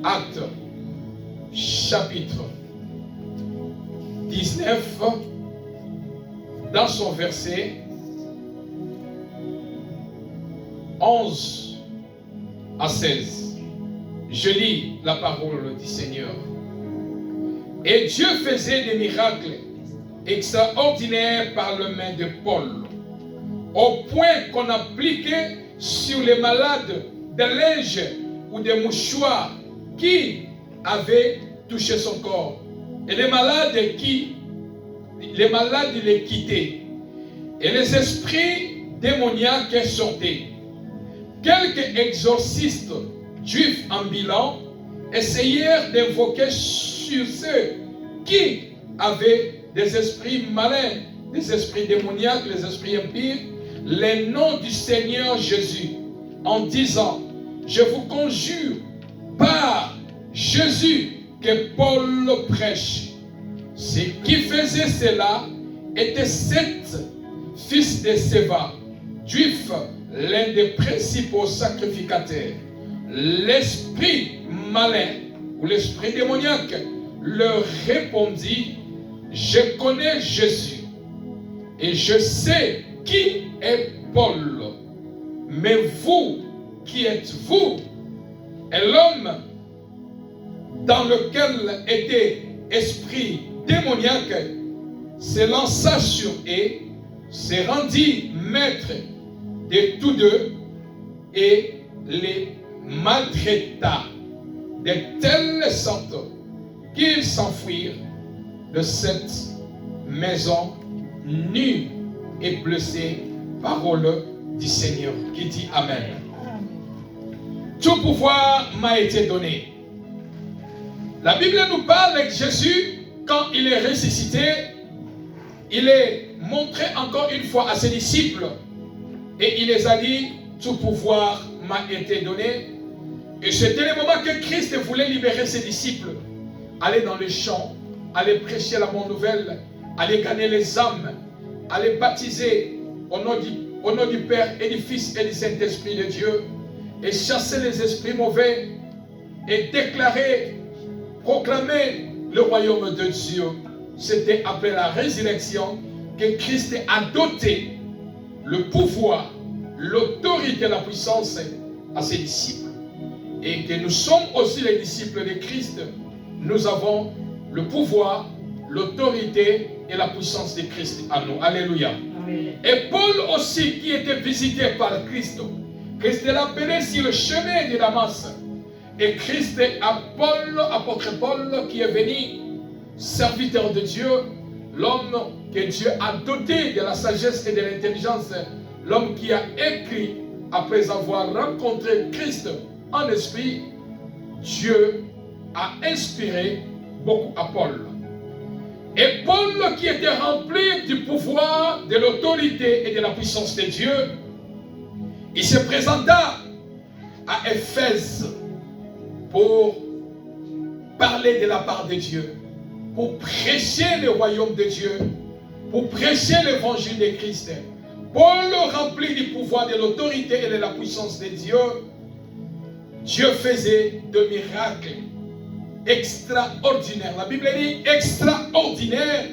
Actes, chapitre 19, dans son verset 11 à 16. Je lis la parole du Seigneur. Et Dieu faisait des miracles extraordinaires par la main de Paul, au point qu'on appliquait sur les malades des linges ou des mouchoirs qui avaient touché son corps. Et les malades les quittaient. Et les esprits démoniaques sortaient. Quelques exorcistes juifs ambulants essayèrent d'invoquer sur ceux qui avaient des esprits malins, des esprits démoniaques, les esprits impurs, les noms du Seigneur Jésus, en disant: je vous conjure par Jésus que Paul prêche. Ce qui faisait cela était 7 fils de Séva, juifs, l'un des principaux sacrificateurs. L'esprit malin ou l'esprit démoniaque leur répondit: je connais Jésus et je sais qui est Paul, mais vous, qui êtes-vous? Et l'homme dans lequel était esprit démoniaque se lança sur eux, se rendit maître de tous deux et les maltraita de telle sorte qu'ils s'enfuirent de cette maison nus et blessés. Parole du Seigneur qui dit Amen. Tout pouvoir m'a été donné. La Bible nous parle que Jésus, quand il est ressuscité, il est montré encore une fois à ses disciples et il les a dit: tout pouvoir m'a été donné. Et c'était le moment que Christ voulait libérer ses disciples, aller dans les champs, aller prêcher la bonne nouvelle, aller gagner les âmes, aller baptiser au nom du Père et du Fils et du Saint-Esprit de Dieu, et chasser les esprits mauvais et déclarer, proclamer le royaume de Dieu. C'était après la résurrection que Christ a doté le pouvoir, l'autorité, la puissance à ses disciples. Et que nous sommes aussi les disciples de Christ. Nous avons le pouvoir, l'autorité et la puissance de Christ à nous. Alléluia. Amen. Et Paul aussi, qui était visité par Christ, Christ l'a appelé sur le chemin de Damas. Et Christ a Paul, apôtre Paul, qui est venu, serviteur de Dieu, l'homme que Dieu a doté de la sagesse et de l'intelligence, l'homme qui a écrit après avoir rencontré Christ en esprit. Dieu a inspiré beaucoup à Paul. Et Paul, qui était rempli du pouvoir, de l'autorité et de la puissance de Dieu, il se présenta à Éphèse pour parler de la part de Dieu, pour prêcher le royaume de Dieu, pour prêcher l'évangile de Christ. Paul, rempli du pouvoir, de l'autorité et de la puissance de Dieu, Dieu faisait de miracles extraordinaires. La Bible dit extraordinaire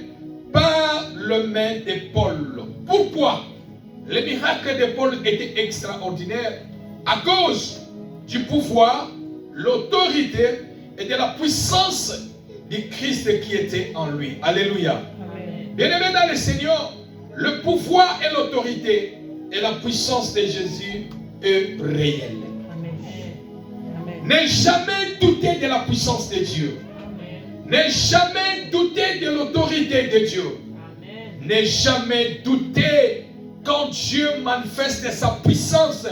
par le main de Paul. Pourquoi les miracles de Paul étaient extraordinaires? À cause du pouvoir, l'autorité et de la puissance du Christ qui était en lui. Alléluia. Bien-aimé dans le Seigneur, le pouvoir et l'autorité et la puissance de Jésus est réelle. N'aie jamais douté de la puissance de Dieu. N'aie jamais douté de l'autorité de Dieu. N'aie jamais douté quand Dieu manifeste sa puissance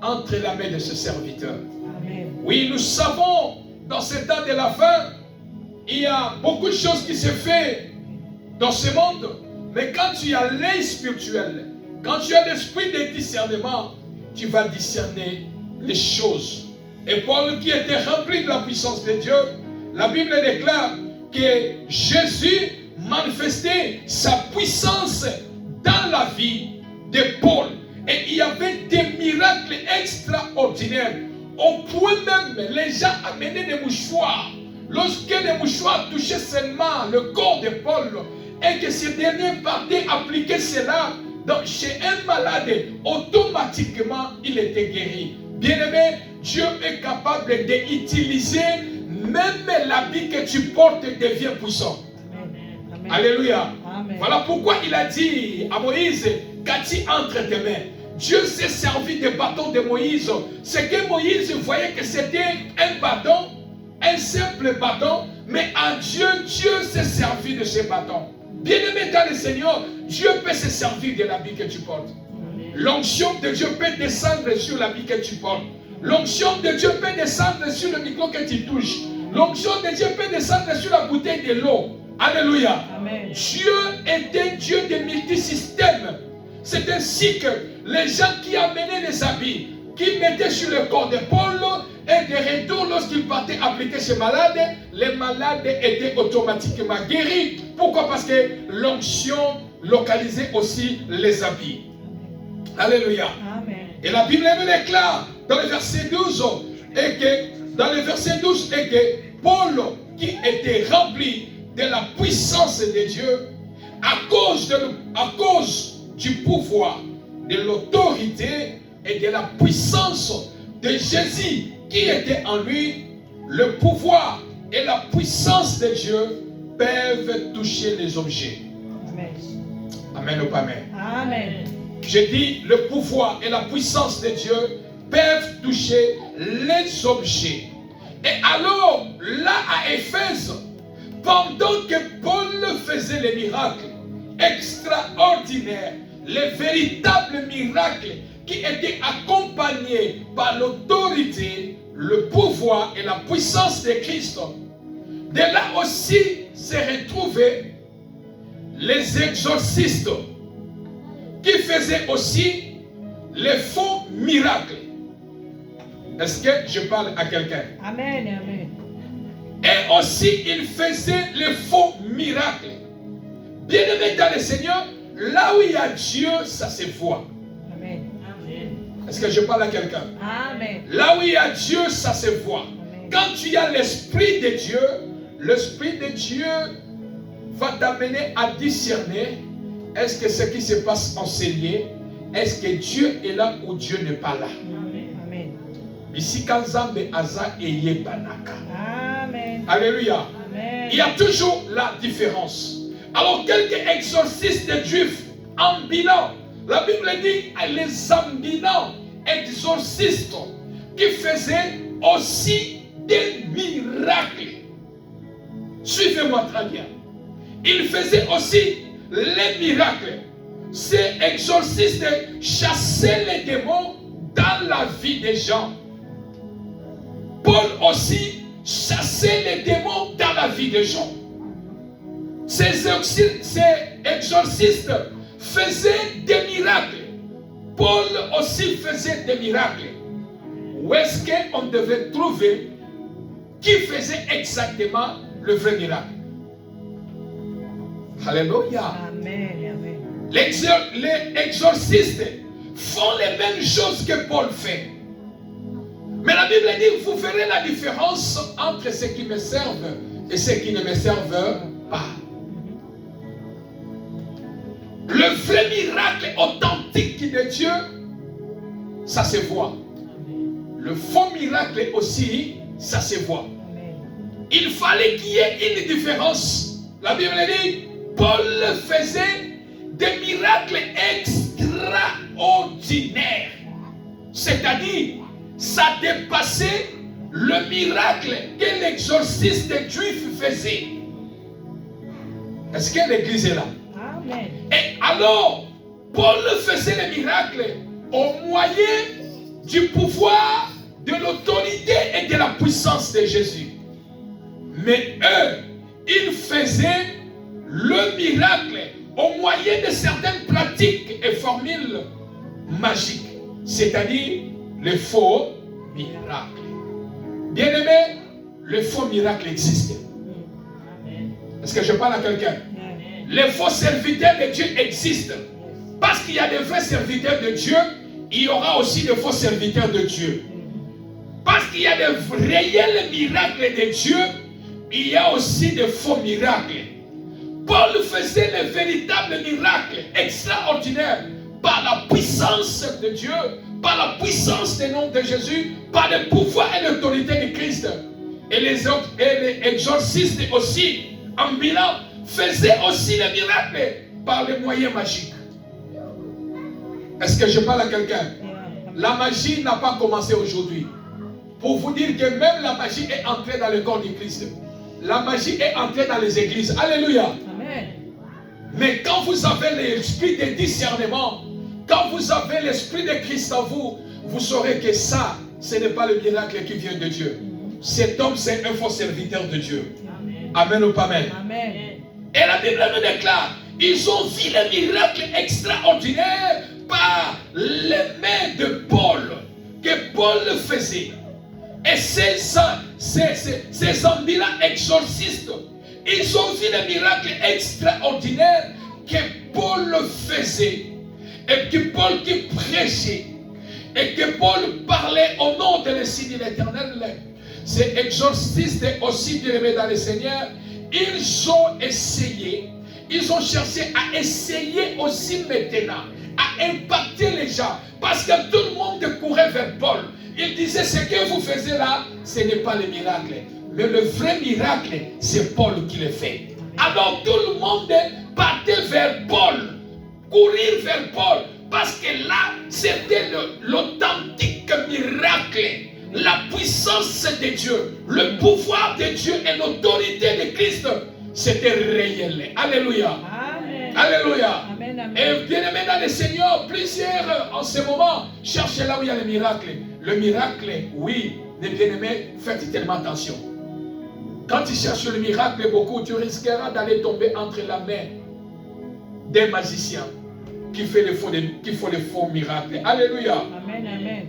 entre la main de ce serviteur. Amen. Oui, nous savons, dans ce temps de la fin, il y a beaucoup de choses qui se font dans ce monde. Mais quand tu as l'œil spirituel, quand tu as l'esprit de discernement, tu vas discerner les choses. Et Paul, qui était rempli de la puissance de Dieu, la Bible déclare que Jésus manifestait sa puissance dans la vie de Paul. Et il y avait des miracles extraordinaires au point même, les gens amenaient des mouchoirs. Lorsque les mouchoirs touchaient seulement le corps de Paul, et que ce dernier partait appliquer cela chez un malade, automatiquement il était guéri. Bien-aimé, Dieu est capable d'utiliser même l'habit que tu portes devient puissant. Amen. Alléluia. Amen. Voilà pourquoi il a dit à Moïse, qu'as-tu entre tes mains? Dieu s'est servi des bâtons de Moïse. C'est que Moïse voyait que c'était un bâton, un simple bâton, mais à Dieu, Dieu s'est servi de ces bâtons. Bien-aimé dans le Seigneur, Dieu peut se servir de l'habit que tu portes. L'onction de Dieu peut descendre sur l'habit que tu portes. L'onction de Dieu peut descendre sur le micro que tu touches. L'onction de Dieu peut descendre sur la bouteille de l'eau. Alléluia. Amen. Dieu est un Dieu de multisystèmes. C'est ainsi que les gens qui amenaient les habits, qui mettaient sur le corps de Paul, et de retour, lorsqu'ils partaient appliquer ces malades, les malades étaient automatiquement guéris. Pourquoi? Parce que l'onction localisait aussi les habits. Alléluia. Amen. Et la Bible est claire dans le verset 12 et que Paul, qui était rempli de la puissance de Dieu, à cause du pouvoir, de l'autorité et de la puissance de Jésus qui était en lui, le pouvoir et la puissance de Dieu peuvent toucher les objets. Amen. Amen ou pas amen? Amen. Je dis, le pouvoir et la puissance de Dieu peuvent toucher les objets. Et alors, là à Éphèse, pendant que Paul faisait les miracles extraordinaires, les véritables miracles qui étaient accompagnés par l'autorité, le pouvoir et la puissance de Christ, de là aussi se retrouvaient les exorcistes qui faisaient aussi les faux miracles. Est-ce que je parle à quelqu'un? Amen, amen. Et aussi, ils faisaient les faux miracles. Bien-aimés dans le Seigneur, là où il y a Dieu, ça se voit. Amen. Est-ce que je parle à quelqu'un? Amen. Là où il y a Dieu, ça se voit. Amen. Quand tu as l'Esprit de Dieu, l'Esprit de Dieu va t'amener à discerner, est-ce que ce qui se passe en cellier, est-ce que Dieu est là ou Dieu n'est pas là? Amen. Ici, Kanzambe Aza Eye Banaka. Amen. Alléluia. Amen. Il y a toujours la différence. Alors, quelques exorcistes juifs ambulants, la Bible dit les ambulants exorcistes qui faisaient aussi des miracles. Suivez-moi très bien. Ils faisaient aussi les miracles. Ces exorcistes chassaient les démons dans la vie des gens. Paul aussi chassait les démons dans la vie des gens. Ces exorcistes faisaient des miracles. Paul aussi faisait des miracles. Où est-ce qu'on devait trouver qui faisait exactement le vrai miracle? Alléluia. Amen, amen. Les exorcistes font les mêmes choses que Paul fait. Mais la Bible dit, vous verrez la différence entre ceux qui me servent et ceux qui ne me servent pas. Le vrai miracle authentique de Dieu, ça se voit. Le faux miracle aussi, ça se voit. Il fallait qu'il y ait une différence. La Bible dit, Paul faisait des miracles extraordinaires. C'est-à-dire, ça dépassait le miracle que l'exorciste juif faisait. Est-ce que l'église est là? Amen. Et alors, Paul faisait les miracles au moyen du pouvoir, de l'autorité et de la puissance de Jésus. Mais eux, ils faisaient le miracle au moyen de certaines pratiques et formules magiques, c'est-à-dire les faux miracles. Bien-aimés, le faux miracle existe. Est-ce que je parle à quelqu'un? Les faux serviteurs de Dieu existent. Parce qu'il y a des vrais serviteurs de Dieu, il y aura aussi des faux serviteurs de Dieu. qu'il y a de réels miracles de Dieu, il y a aussi de faux miracles. Paul faisait les véritables miracles extraordinaires par la puissance de Dieu, par la puissance du nom de Jésus, par le pouvoir et l'autorité de Christ. Et les exorcistes aussi, ambulants, faisaient aussi les miracles par les moyens magiques. Est-ce que je parle à quelqu'un? La magie n'a pas commencé aujourd'hui. Pour vous dire que même la magie est entrée dans le corps du Christ. La magie est entrée dans les églises. Alléluia. Amen. Mais quand vous avez l'esprit de discernement, quand vous avez l'esprit de Christ en vous, vous saurez que ça, ce n'est pas le miracle qui vient de Dieu. Cet homme, c'est un faux serviteur de Dieu. Amen, amen ou pas amen? Amen. Et la Bible nous déclare, ils ont vu les miracles extraordinaires par les mains de Paul, que Paul faisait. Et ces ambulants exorcistes, ils ont vu les miracles extraordinaires que Paul faisait. Et que Paul qui prêchait. Et que Paul parlait au nom de l'Éternel. Ces exorcistes aussi bien-aimés dans le Seigneur, ils ont essayé, ils ont cherché à essayer aussi maintenant, à impacter les gens. Parce que tout le monde courait vers Paul. Il disait, ce que vous faisiez là, ce n'est pas le miracle. Mais le vrai miracle, c'est Paul qui le fait. Alors tout le monde partait vers Paul, courir vers Paul. Parce que là, c'était l'authentique miracle. La puissance de Dieu, le pouvoir de Dieu et l'autorité de Christ, c'était réel. Alléluia. Amen. Alléluia. Amen, amen. Et bien aimé dans le Seigneur, plusieurs en ce moment cherchent là où il y a le miracle. Le miracle, oui, les bien-aimés, faites tellement attention. Quand tu cherches le miracle beaucoup, tu risqueras d'aller tomber entre la main des magiciens qui font les faux miracles. Alléluia. Amen, amen.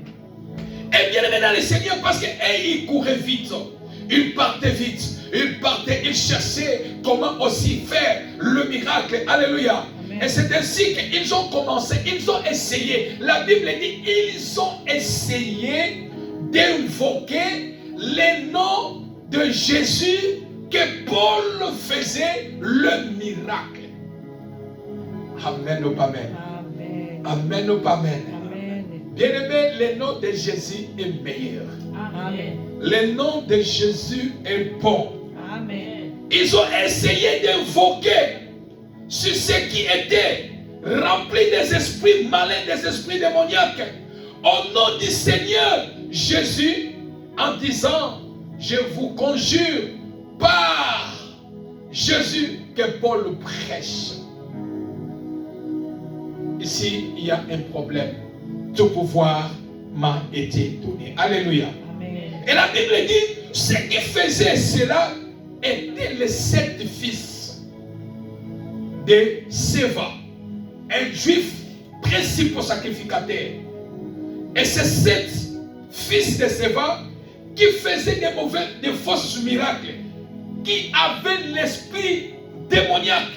Et bien aimé dans le Seigneur, parce qu'ils couraient vite, ils partaient vite, ils cherchaient comment aussi faire le miracle. Alléluia. Amen. Et c'est ainsi qu'ils ont commencé, ils ont essayé. La Bible dit, ils ont essayé d'invoquer les noms de Jésus que Paul faisait le miracle. Amen ou pas amen? Amen. Amen ou pas amen? Amen. Bien-aimé, le nom de Jésus est meilleur. Amen. Le nom de Jésus est bon. Amen. Ils ont essayé d'invoquer sur ceux qui étaient remplis des esprits malins, des esprits démoniaques, au nom du Seigneur Jésus, en disant, je vous conjure par Jésus que Paul prêche. Ici, il y a un problème. Tout pouvoir m'a été donné. Alléluia. Amen. Et la Bible dit, ceux qui faisaient cela étaient les 7 fils de Séva, un juif principal sacrificateur. Et ces 7 fils de Séva qui faisaient des fausses miracles, qui avaient l'esprit démoniaque,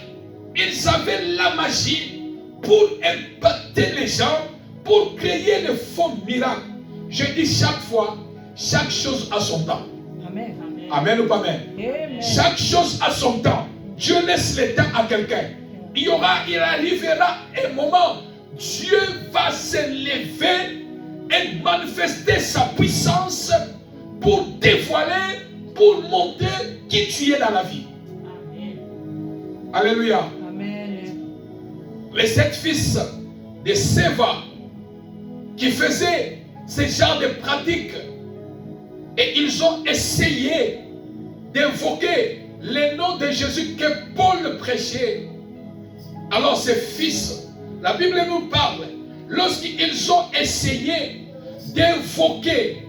ils avaient la magie pour impacter les gens, pour créer le faux miracle. Je dis chaque fois, chaque chose a son temps. Amen. Amen ou pas amen? Amen. Chaque chose a son temps. Dieu laisse le temps à quelqu'un. Il arrivera un moment, Dieu va se lever et manifester sa puissance pour dévoiler, pour montrer qui tu es dans la vie. Amen. Alléluia. Amen. Les 7 fils de Séva qui faisaient ce genre de pratiques, et ils ont essayé d'invoquer le nom de Jésus que Paul prêchait. Alors ces fils, la Bible nous parle, lorsqu'ils ont essayé d'invoquer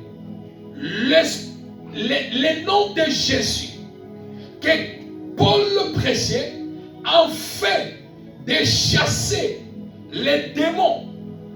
le nom de Jésus que Paul prêchait, afin de chasser les démons,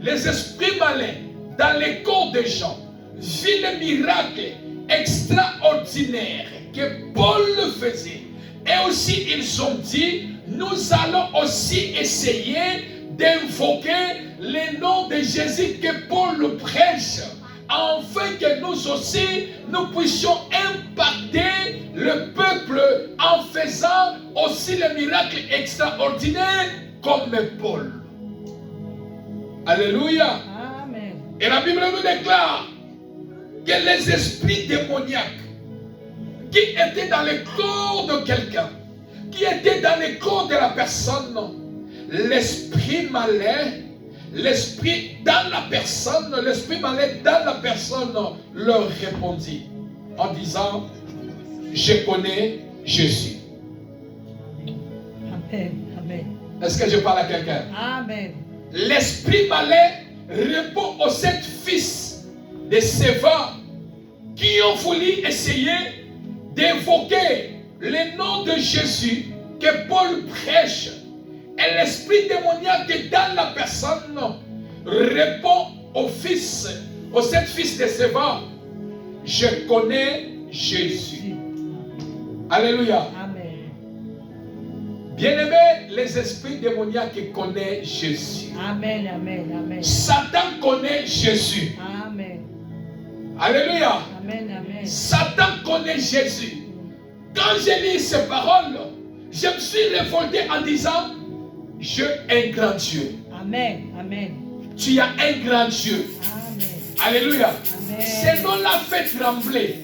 les esprits malins dans les corps des gens, vu le miracle extraordinaire que Paul faisait. Et aussi ils ont dit, nous allons aussi essayer d'invoquer le nom de Jésus que Paul prêche. afin que nous aussi, nous puissions impacter le peuple en faisant aussi les miracles extraordinaires comme Paul. Alléluia. Amen. Et la Bible nous déclare que les esprits démoniaques qui étaient dans le corps de quelqu'un, qui étaient dans le corps de la personne, l'esprit malin, l'esprit dans la personne, l'esprit malin dans la personne leur répondit en disant, je connais Jésus. Amen. Amen. Est-ce que je parle à quelqu'un? Amen. L'esprit malin répond aux 7 fils de Séva qui ont voulu essayer d'évoquer le nom de Jésus que Paul prêche. Et l'esprit démoniaque dans la personne répond aux 7 fils de Séva, je connais Jésus. Alléluia. Amen. Bien-aimés, les esprits démoniaques connaissent Jésus. Amen. Amen. Amen. Satan connaît Jésus. Amen. Alléluia. Amen. Amen. Satan connaît Jésus. Quand j'ai lu ces paroles, je me suis révolté en disant, je un grand Dieu. Amen. Amen. Tu as un grand Dieu. Amen. Alléluia. Amen. Ce nom-là fait trembler.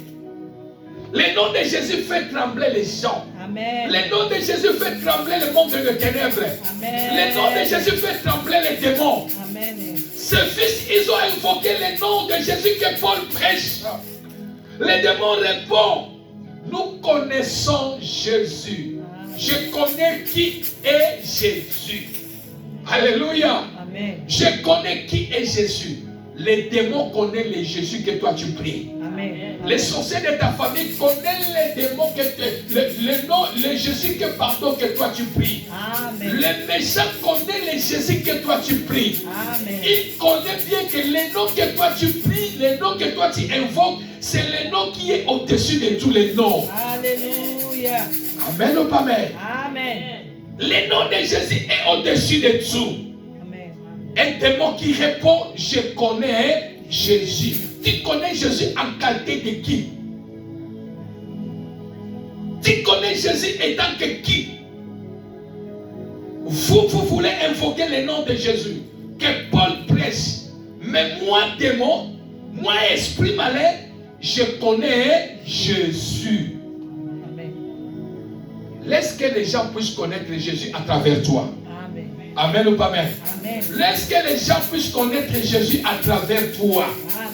Le nom de Jésus fait trembler les gens. Amen. Le nom de Jésus fait trembler le monde de ténèbres. Amen. Le nom de Jésus fait trembler les démons. Amen. Ces fils, ils ont invoqué le nom de Jésus que Paul prêche. Les démons répondent, nous connaissons Jésus. Je connais qui est Jésus. Alléluia. Amen. Je connais qui est Jésus. Les démons connaissent le Jésus que toi tu pries. Amen. Les sorciers de ta famille connaissent les démons le Jésus que toi tu pries. Amen. Les méchants connaissent le Jésus que toi tu pries. Amen. Ils connaissent bien que les noms que toi tu pries, les noms que toi tu invoques, c'est le nom qui est au-dessus de tous les noms. Alléluia. Amen ou pas amen? Amen. Le nom de Jésus est au-dessus de tout. Amen. Un démon qui répond, je connais Jésus. Tu connais Jésus en qualité de qui? Tu connais Jésus étant que qui? Vous voulez invoquer le nom de Jésus que Paul prêche. Mais moi, démon, moi, esprit malin, je connais Jésus. Amen. Laisse que les gens puissent connaître Jésus à travers toi. Amen. Amen ou pas amen? Amen. Laisse que les gens puissent connaître Jésus à travers toi.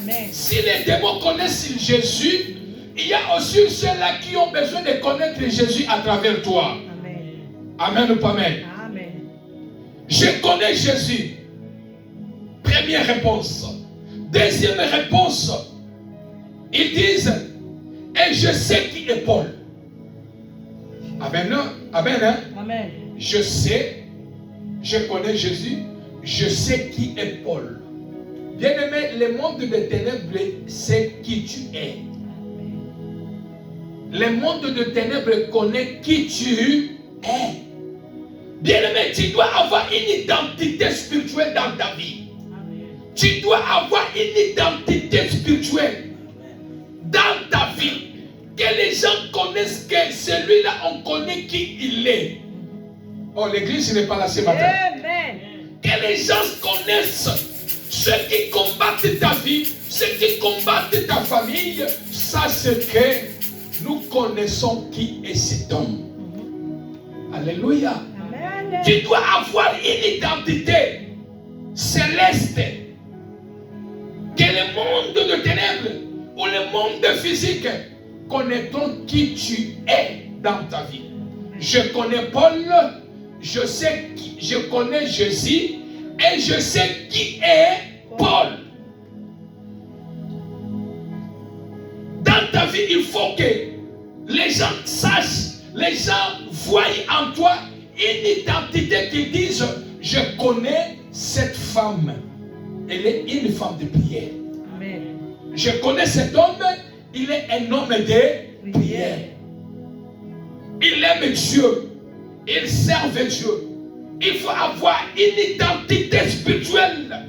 Amen. Si les démons connaissent Jésus, il y a aussi ceux-là qui ont besoin de connaître Jésus à travers toi. Amen. Amen ou pas amen? Amen. Je connais Jésus. Première réponse. Deuxième réponse. Ils disent, et je sais qui est Paul. Amen. Amen. Hein? Amen. Je sais, je connais Jésus, je sais qui est Paul. Bien-aimé, le monde des ténèbres sait qui tu es. Le monde des ténèbres connaît qui tu es. Bien-aimé, tu dois avoir une identité spirituelle dans ta vie. Tu dois avoir une identité spirituelle dans ta vie. Que les gens connaissent que celui-là, on connaît qui il est. Oh, l'église n'est pas là ce matin. Amen. Que les gens connaissent ceux qui combattent ta vie, ceux qui combattent ta famille. Sache que nous connaissons qui est cet homme. Alléluia. Amen. Tu dois avoir une identité céleste. Que le monde de ténèbres ou le monde physique connaîtront qui tu es dans ta vie. Je connais Paul, je connais Jésus et je sais qui est Paul. Dans ta vie, il faut que les gens sachent, les gens voient en toi une identité qui disent, je connais cette femme. Elle est une femme de prière. Amen. Je connais cet homme, il est un homme de prière. Il aime Dieu. Il sert Dieu. Il faut avoir une identité spirituelle.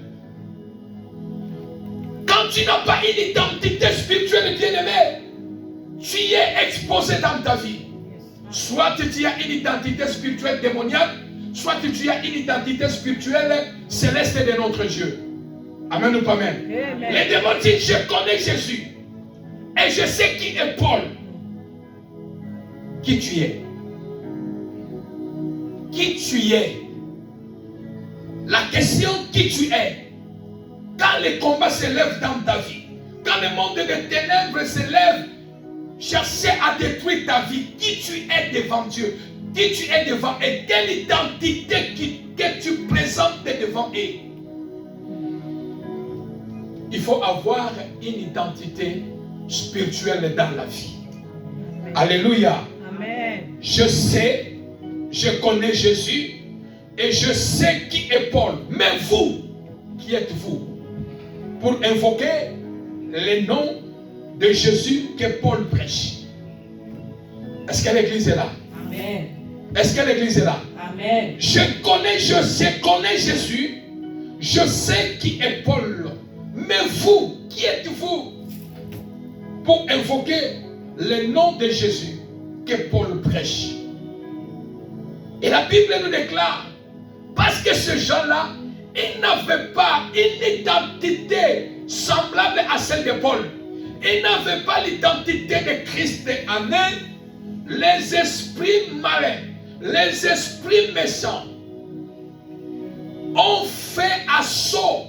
Quand quand tu n'as pas une identité spirituelle, bien-aimé, tu y es exposé dans ta vie. Soit tu as une identité spirituelle démoniaque, soit tu as une identité spirituelle céleste de notre Dieu. Amen ou pas amen? Amen. Les démons disent, je connais Jésus. Et je sais qui est Paul. Qui tu es? Qui tu es? La question qui tu es. Quand les combats s'élèvent dans ta vie, quand le monde des ténèbres s'élève, chercher à détruire ta vie, qui tu es devant Dieu, qui tu es devant et quelle identité que tu présentes devant eux. Il faut avoir une identité spirituelle dans la vie. Alléluia. Amen. Je sais, je connais Jésus et je sais qui est Paul. Mais vous, qui êtes-vous? Pour invoquer le nom de Jésus que Paul prêche. Est-ce que l'église est là? Amen. Est-ce que l'église est là? Amen. Je connais Jésus. Je sais qui est Paul. Mais vous, qui êtes-vous? Pour invoquer le nom de Jésus que Paul prêche. Et la Bible nous déclare, parce que ces gens-là, ils n'avaient pas une identité semblable à celle de Paul. Ils n'avaient pas l'identité de Christ en eux. Les esprits malins, les esprits méchants ont fait assaut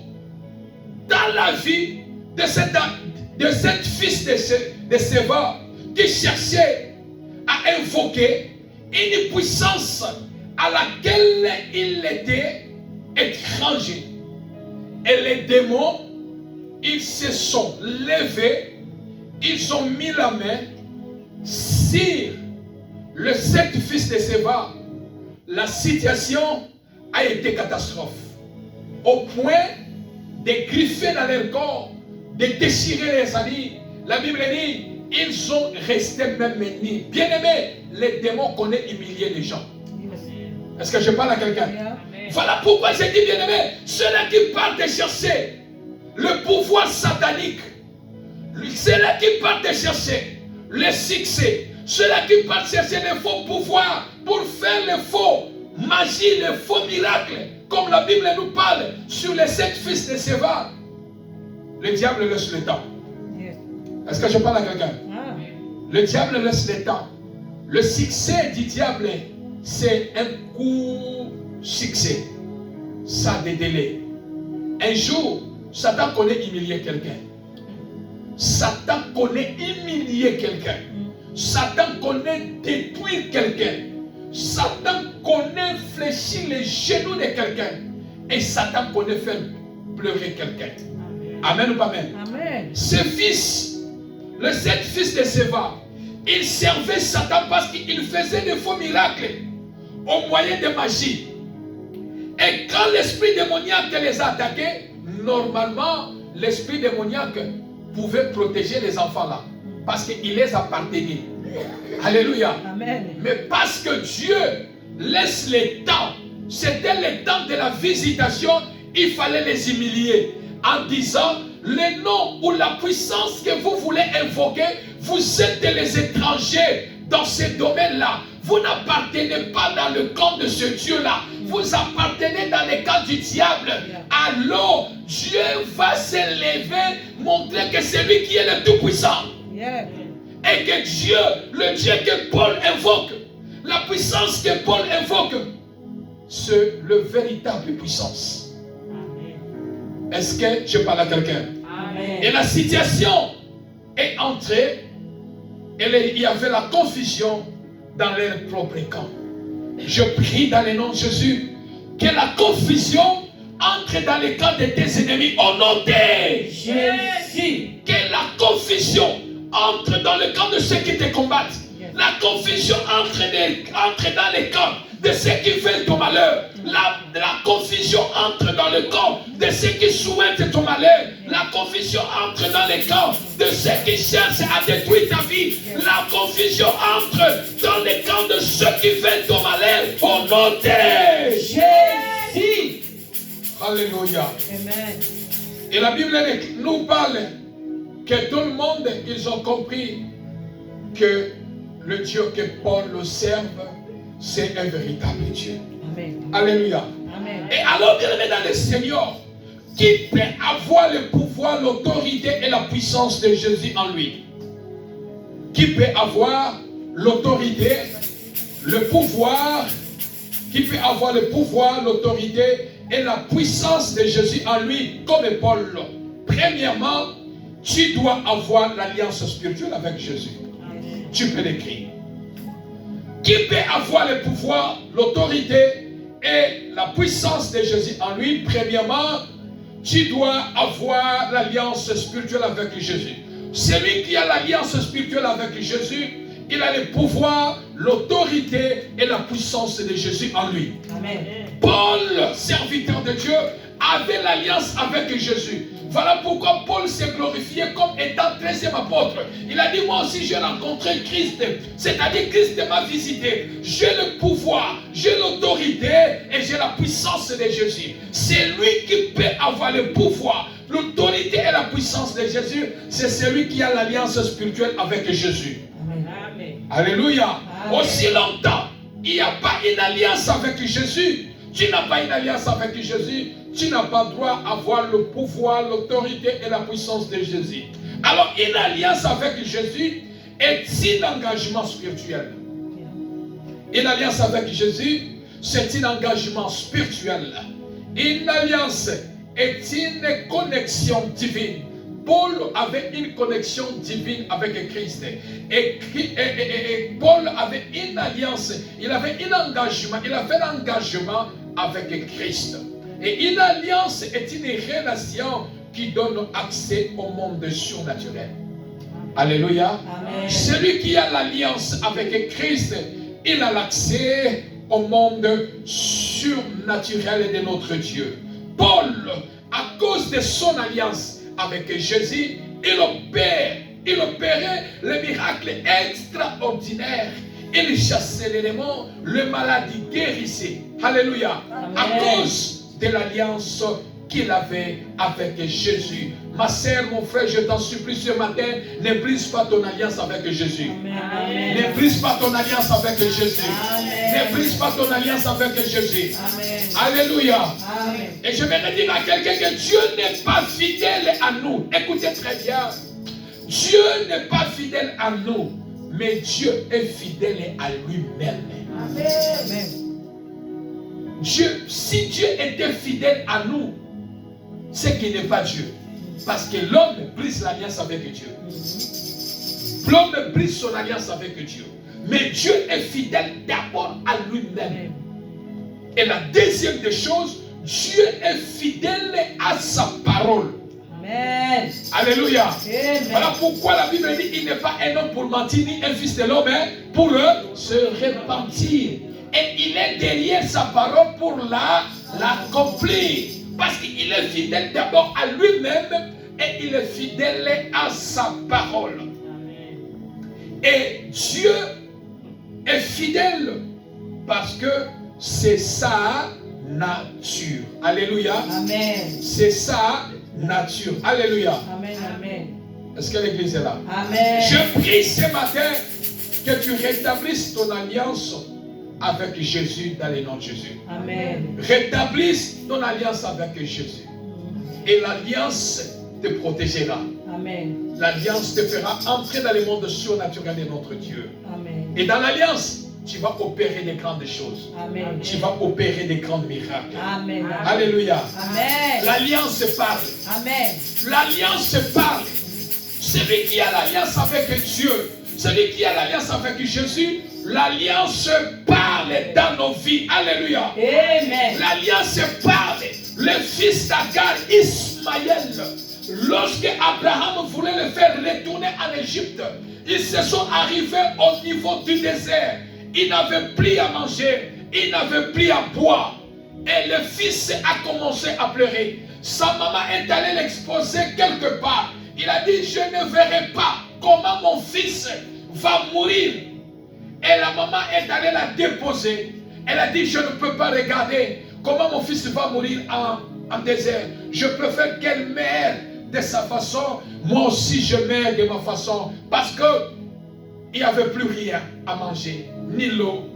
dans la vie de cette fils de Séva qui cherchait à invoquer une puissance à laquelle il était étranger. Et les démons, ils se sont levés, ils ont mis la main sur le 7 fils de Séva. La situation a été catastrophe. Au point de griffer dans leur corps, de déchirer les habits. La Bible dit, ils ont resté même nus. Bien aimé, les démons connaissent humilier les gens. Est-ce que je parle à quelqu'un? Voilà pourquoi j'ai dit, bien aimé, ceux-là qui partent chercher le pouvoir satanique, ceux-là qui partent chercher le succès, ceux-là qui partent chercher les faux pouvoirs pour faire les faux magie, les faux miracles, comme la Bible nous parle sur les 7 fils de Séva, le diable laisse le temps. Est-ce que je parle à quelqu'un? Le diable laisse le temps. Le succès du diable, c'est un court succès. Ça a des délais. Un jour, Satan connaît humilier quelqu'un. Satan connaît humilier quelqu'un. Satan connaît détruire quelqu'un. Satan connaît fléchir les genoux de quelqu'un. Et Satan connaît faire pleurer quelqu'un. Amen ou pas amen? Amen. Ce fils, le 7 fils de Séva, il servait Satan parce qu'il faisait de faux miracles au moyen de magie. Et quand l'esprit démoniaque les a attaqués, normalement, l'esprit démoniaque pouvait protéger les enfants là. Parce qu'il les appartenait. Alléluia. Amen. Mais parce que Dieu laisse le temps, c'était le temps de la visitation, il fallait les humilier en disant, le nom ou la puissance que vous voulez invoquer, vous êtes les étrangers dans ce domaine-là. Vous n'appartenez pas dans le camp de ce Dieu-là. Vous appartenez dans le camp du diable. Alors, Dieu va s'élever, montrer que c'est lui qui est le Tout-Puissant. Et que Dieu, le Dieu que Paul invoque, la puissance que Paul invoque, c'est le véritable puissance. Est-ce que je parle à quelqu'un? Et la situation est entrée, et il y avait la confusion dans leur propre camp. Je prie dans le nom de Jésus que la confusion entre dans le camp de tes ennemis au nom de Jésus. Que la confusion entre dans le camp de ceux qui te combattent. La confusion entre dans le camp de ceux qui veulent ton malheur. La confusion entre dans le camp de ceux qui souhaitent ton malheur. La confusion entre dans le camp de ceux qui cherchent à détruire ta vie. La confusion entre dans le camp de ceux qui veulent ton malheur. Au nom de Jésus. Alléluia. Amen. Et la Bible nous parle que tout le monde, ils ont compris que le Dieu que Paul le serve, c'est un véritable Dieu. Amen. Alléluia. Amen. Et alors, bien aimé dans le Seigneur, qui peut avoir le pouvoir, l'autorité et la puissance de Jésus en lui? Qui peut avoir l'autorité, le pouvoir, qui peut avoir le pouvoir, l'autorité et la puissance de Jésus en lui, comme Paul? Premièrement, tu dois avoir l'alliance spirituelle avec Jésus. Amen. Tu peux l'écrire. Qui peut avoir le pouvoir, l'autorité et la puissance de Jésus en lui? Premièrement, tu dois avoir l'alliance spirituelle avec Jésus. Celui qui a l'alliance spirituelle avec Jésus, il a le pouvoir, l'autorité et la puissance de Jésus en lui. Amen. Paul, serviteur de Dieu, avait l'alliance avec Jésus. Voilà pourquoi Paul s'est glorifié comme étant 13e apôtre. Il a dit, moi aussi j'ai rencontré Christ. C'est-à-dire Christ m'a visité. J'ai le pouvoir, j'ai l'autorité et j'ai la puissance de Jésus. C'est lui qui peut avoir le pouvoir, l'autorité et la puissance de Jésus. C'est celui qui a l'alliance spirituelle avec Jésus. Amen. Alléluia. Amen. Aussi longtemps, il n'y a pas une alliance avec Jésus. Tu n'as pas une alliance avec Jésus. Tu n'as pas droit à avoir le pouvoir, l'autorité et la puissance de Jésus. Alors, une alliance avec Jésus est un engagement spirituel. Une alliance avec Jésus, c'est un engagement spirituel. Une alliance est une connexion divine. Paul avait une connexion divine avec Christ. Et Paul avait une alliance, il avait un engagement, il a fait un engagement avec Christ. Et une alliance est une relation qui donne accès au monde surnaturel. Alléluia. Amen. Celui qui a l'alliance avec Christ, il a l'accès au monde surnaturel de notre Dieu. Paul, à cause de son alliance avec Jésus, il opérait les miracles extraordinaires. Il chassait les démons, le malade guérissait. Alléluia. Amen. À cause de l'alliance qu'il avait avec Jésus. Ma sœur, mon frère, je t'en supplie ce matin, ne brise pas ton alliance avec Jésus. Amen. Ne brise pas ton alliance avec Jésus. Amen. Ne brise pas ton alliance avec Jésus. Amen. Alléluia. Amen. Et je vais dire à quelqu'un que Dieu n'est pas fidèle à nous. Écoutez très bien. Dieu n'est pas fidèle à nous, mais Dieu est fidèle à lui-même. Amen. Dieu, si Dieu était fidèle à nous, c'est qu'il n'est pas Dieu. Parce que l'homme brise l'alliance avec Dieu. L'homme brise son alliance avec Dieu. Mais Dieu est fidèle d'abord à lui-même. Et la deuxième des choses, Dieu est fidèle à sa parole. Amen. Alléluia. Amen. Voilà pourquoi la Bible dit il n'est pas un homme pour mentir, ni un fils de l'homme, hein, pour se repentir. Et il est derrière sa parole pour l'accomplir. Parce qu'il est fidèle d'abord à lui-même et il est fidèle à sa parole. Et Dieu est fidèle parce que c'est sa nature. Alléluia. Amen. C'est sa nature. Alléluia. Amen. Amen. Est-ce que l'église est là? Amen. Je prie ce matin que tu rétablisses ton alliance avec Jésus dans le nom de Jésus. Amen. Rétablisse ton alliance avec Jésus. Et l'alliance te protégera. Amen. L'alliance te fera entrer dans le monde surnaturel de notre Dieu. Amen. Et dans l'alliance, tu vas opérer des grandes choses. Amen. Tu vas opérer des grands miracles. Amen. Alléluia. Amen. L'alliance parle. Amen. L'alliance parle. Celui qui a l'alliance avec Dieu, celui qui a l'alliance avec Jésus, l'alliance parle dans nos vies. Alléluia. Amen. L'alliance parle. Le fils d'Agar, Ismaël, lorsque Abraham voulait le faire retourner en Égypte, ils se sont arrivés au niveau du désert. Ils n'avaient plus à manger, ils n'avaient plus à boire. Et le fils a commencé à pleurer. Sa maman est allée l'exposer quelque part. Il a dit, je ne verrai pas comment mon fils va mourir. Et la maman est allée la déposer. Elle a dit, je ne peux pas regarder comment mon fils va mourir en désert. Je préfère qu'elle meure de sa façon. Moi aussi, je meurs de ma façon. Parce que il n'y avait plus rien à manger. Ni l'eau,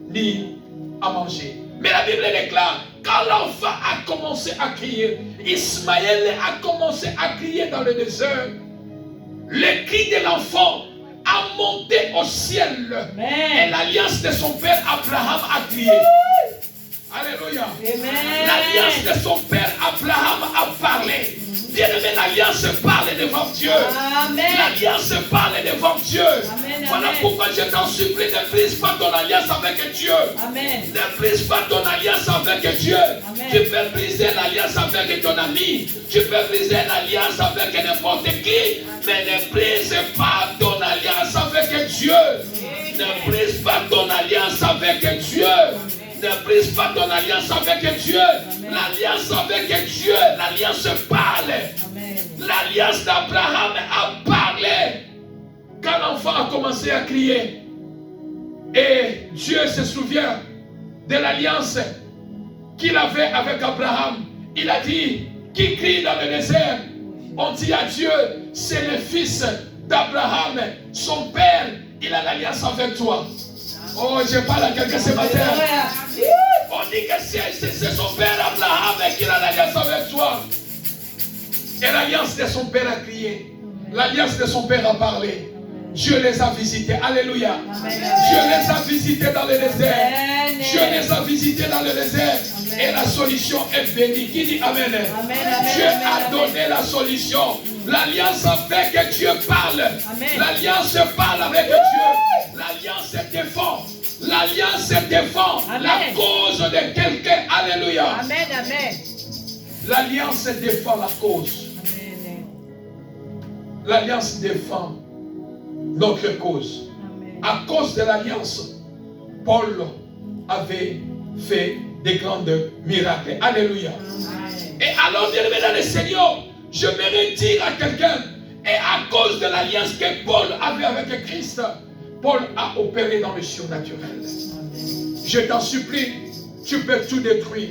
ni à manger. Mais la Bible déclare, quand l'enfant a commencé à crier, Ismaël a commencé à crier dans le désert. Le cri de l'enfant a monté au ciel. Amen. Et l'alliance de son père Abraham a crié. Alléluia. L'alliance de son père Abraham a parlé. Bien-aimé, l'alliance parle devant Dieu. Amen. L'alliance parle devant Dieu. Amen, Voilà amen. pourquoi je t'en supplie, ne brise pas ton alliance avec Dieu. Amen. Ne brise pas ton alliance avec Dieu. Amen. Tu peux briser l'alliance avec ton ami. Tu peux briser l'alliance avec n'importe qui. Mais ne brise pas ton alliance avec Dieu. Ne brise pas ton alliance avec Dieu. Ne brise pas ton alliance avec Dieu. L'alliance avec Dieu, l'alliance parle. Amen. L'alliance d'Abraham a parlé. Quand l'enfant a commencé à crier, et Dieu se souvient de l'alliance qu'il avait avec Abraham, il a dit, qui crie dans le désert? On dit à Dieu, c'est le fils d'Abraham, son père, il a l'alliance avec toi. Oh, je parle à quelqu'un ce matin. On dit que c'est son père Abraham qui a l'alliance avec toi. Et l'alliance de son père a crié. L'alliance de son père a parlé. Dieu les a visités. Alléluia. Amen. Dieu les a visités dans le désert. Amen. Dieu les a visités dans le désert. Amen. Et la solution est bénie. Qui dit Amen? Amen. Dieu Amen. a donné la solution. L'alliance avec Dieu parle. Amen. L'alliance parle avec Dieu. L'alliance défend. L'alliance défend Amen. la cause de quelqu'un. Alléluia. Amen. Amen. L'alliance défend la cause. Amen. L'alliance défend notre cause. Amen. À cause de l'alliance, Paul avait fait des grands miracles. Alléluia. Amen. Et alors, bien aimé dans le Seigneur, je voudrais dire à quelqu'un, et à cause de l'alliance que Paul avait avec Christ, Paul a opéré dans le surnaturel. Je t'en supplie, tu peux tout détruire,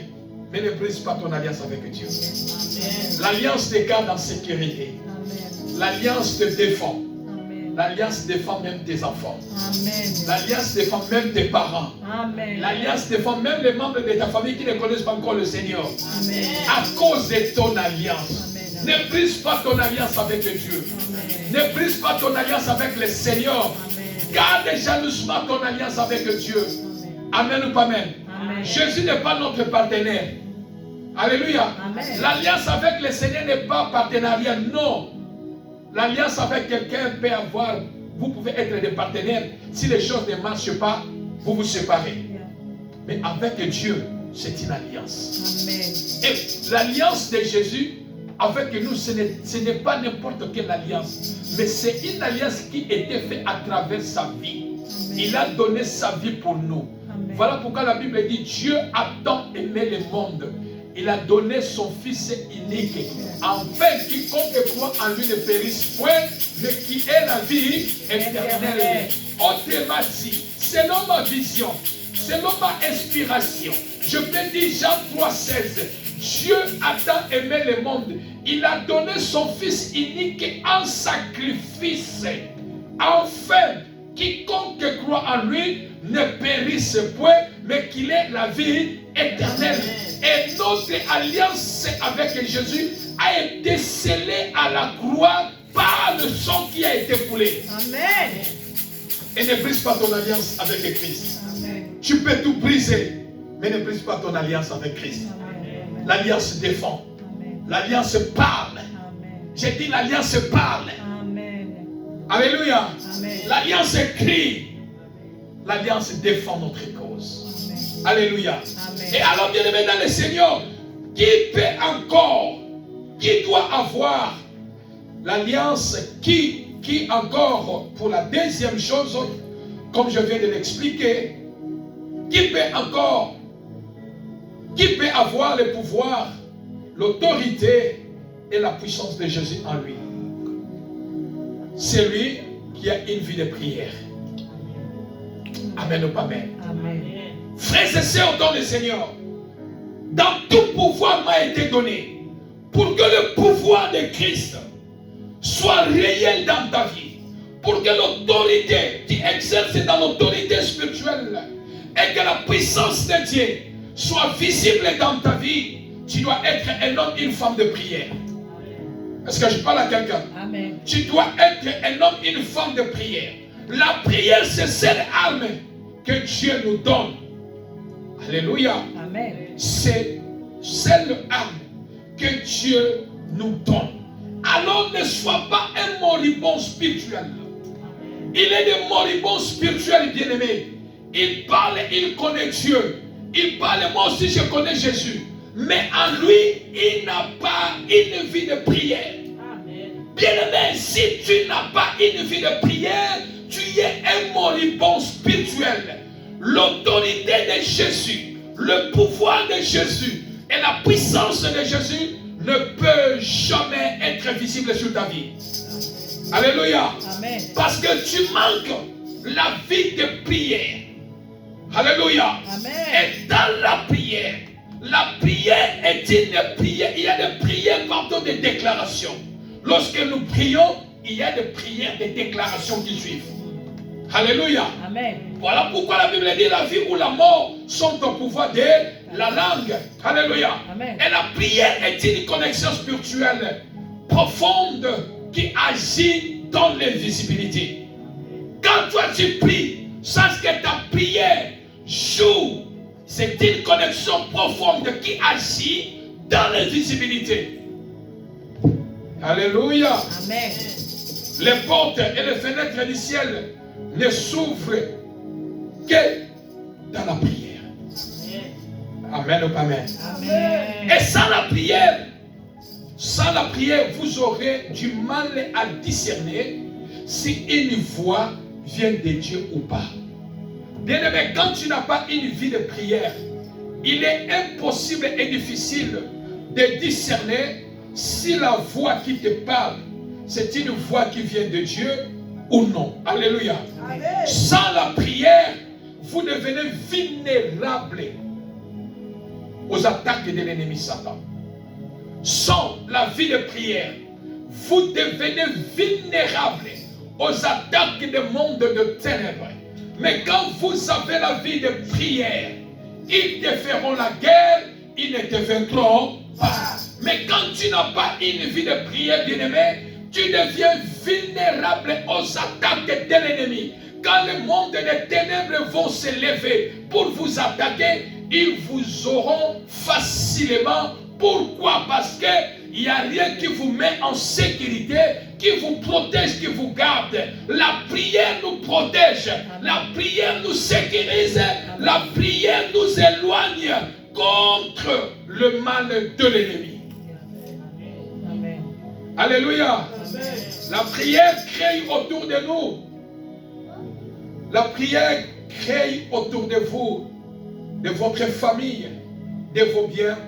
mais ne brise pas ton alliance avec Dieu. Amen. L'alliance te garde en sécurité. Amen. L'alliance te défend. Amen. L'alliance défend même tes enfants. Amen. L'alliance défend même tes parents. Amen. L'alliance défend même les membres de ta famille qui ne connaissent pas encore le Seigneur. Amen. À cause de ton alliance. Amen. Ne brise pas ton alliance avec Dieu. Amen. Ne brise pas ton alliance avec le Seigneur. Amen. Garde jalousement ton alliance avec Dieu. Amen ou pas amen? Amen. Jésus n'est pas notre partenaire. Alléluia. Amen. L'alliance avec le Seigneur n'est pas partenariat, non. L'alliance avec quelqu'un peut avoir, vous pouvez être des partenaires. Si les choses ne marchent pas, vous vous séparez. Mais avec Dieu, c'est une alliance. Amen. Et l'alliance de Jésus avec nous, ce n'est pas n'importe quelle alliance, mais c'est une alliance qui était faite à travers sa vie. Amen. Il a donné sa vie pour nous. Amen. Voilà pourquoi la Bible dit, Dieu a tant aimé le monde. Il a donné son Fils unique, afin quiconque croit en lui ne périsse point, mais qui ait la vie éternelle. Autrement dit, selon ma vision, selon ma inspiration, je peux dire Jean 3,16, Dieu a tant aimé le monde, il a donné son Fils unique en sacrifice, afin quiconque croit en lui ne périsse point, mais qu'il ait la vie éternelle. Et notre alliance avec Jésus a été scellée à la croix par le sang qui a été coulé. Amen. Et ne brise pas ton alliance avec Christ. Amen. Tu peux tout briser, mais ne brise pas ton alliance avec Christ. Amen. L'alliance défend. Amen. L'alliance parle. Amen. J'ai dit l'alliance parle. Amen. Alléluia. Amen. L'alliance crie. L'alliance défend notre cause. Amen. Alléluia. Amen. Et alors, bien aimé dans le Seigneur, qui peut encore, qui doit avoir l'alliance, qui encore, pour la deuxième chose, comme je viens de l'expliquer, qui peut encore, qui peut avoir le pouvoir, l'autorité et la puissance de Jésus en lui. C'est lui qui a une vie de prière. Amen ou pas amen. Amen. Frères et sœurs dans le Seigneur, dans tout pouvoir m'a été donné pour que le pouvoir de Christ soit réel dans ta vie, pour que l'autorité, tu exerces dans l'autorité spirituelle et que la puissance de Dieu soit visible dans ta vie. Tu dois être un homme, une femme de prière. Est-ce que je parle à quelqu'un? Amen. Tu dois être un homme, une femme de prière. La prière, c'est cette arme que Dieu nous donne. Alléluia. Amen. C'est celle arme que Dieu nous donne. Alors ne sois pas un moribond spirituel. Il est des moribonds spirituels, bien-aimés. Il parle, il connaît Dieu. Il parle, moi aussi je connais Jésus. Mais en lui, il n'a pas une vie de prière. Bien-aimé, si tu n'as pas une vie de prière, tu es un moribond spirituel. L'autorité de Jésus, le pouvoir de Jésus et la puissance de Jésus ne peut jamais être visible sur ta vie. Alléluia. Amen. Parce que tu manques la vie de prière. Alléluia. Amen. Et dans la prière est une prière. Il y a des prières, pardon, des déclarations. Lorsque nous prions, il y a des prières, des déclarations qui suivent. Alléluia. Amen. Voilà pourquoi la Bible dit la vie ou la mort sont au pouvoir de la langue. Alléluia. Amen. Et la prière est une connexion spirituelle profonde qui agit dans l'invisibilité. Quand toi tu pries, sache que ta prière joue. C'est une connexion profonde qui agit dans l'invisibilité. Alléluia. Amen. Les portes et les fenêtres du ciel ne s'ouvrent que dans la prière. Amen ou amen. Amen. Et sans la prière, vous aurez du mal à discerner si une voix vient de Dieu ou pas. Bien-aimé, quand tu n'as pas une vie de prière, il est impossible et difficile de discerner si la voix qui te parle, c'est une voix qui vient de Dieu ou non. Alléluia. Amen. Sans la prière, vous devenez vulnérable aux attaques de l'ennemi Satan. Sans la vie de prière, vous devenez vulnérable aux attaques du monde de ténèbres. Mais quand vous avez la vie de prière, ils te feront la guerre, ils ne te vaincront pas. Mais quand tu n'as pas une vie de prière, bien-aimé, tu deviens vulnérable aux attaques de l'ennemi. Quand le monde des ténèbres vont se lever pour vous attaquer, ils vous auront facilement. Pourquoi? Parce qu'il n'y a rien qui vous met en sécurité, qui vous protège, qui vous garde. La prière nous protège, la prière nous sécurise, la prière nous éloigne contre le mal de l'ennemi. Amen. Alléluia. Amen. La prière crée autour de nous. La prière crée autour de vous, de votre famille, de vos biens,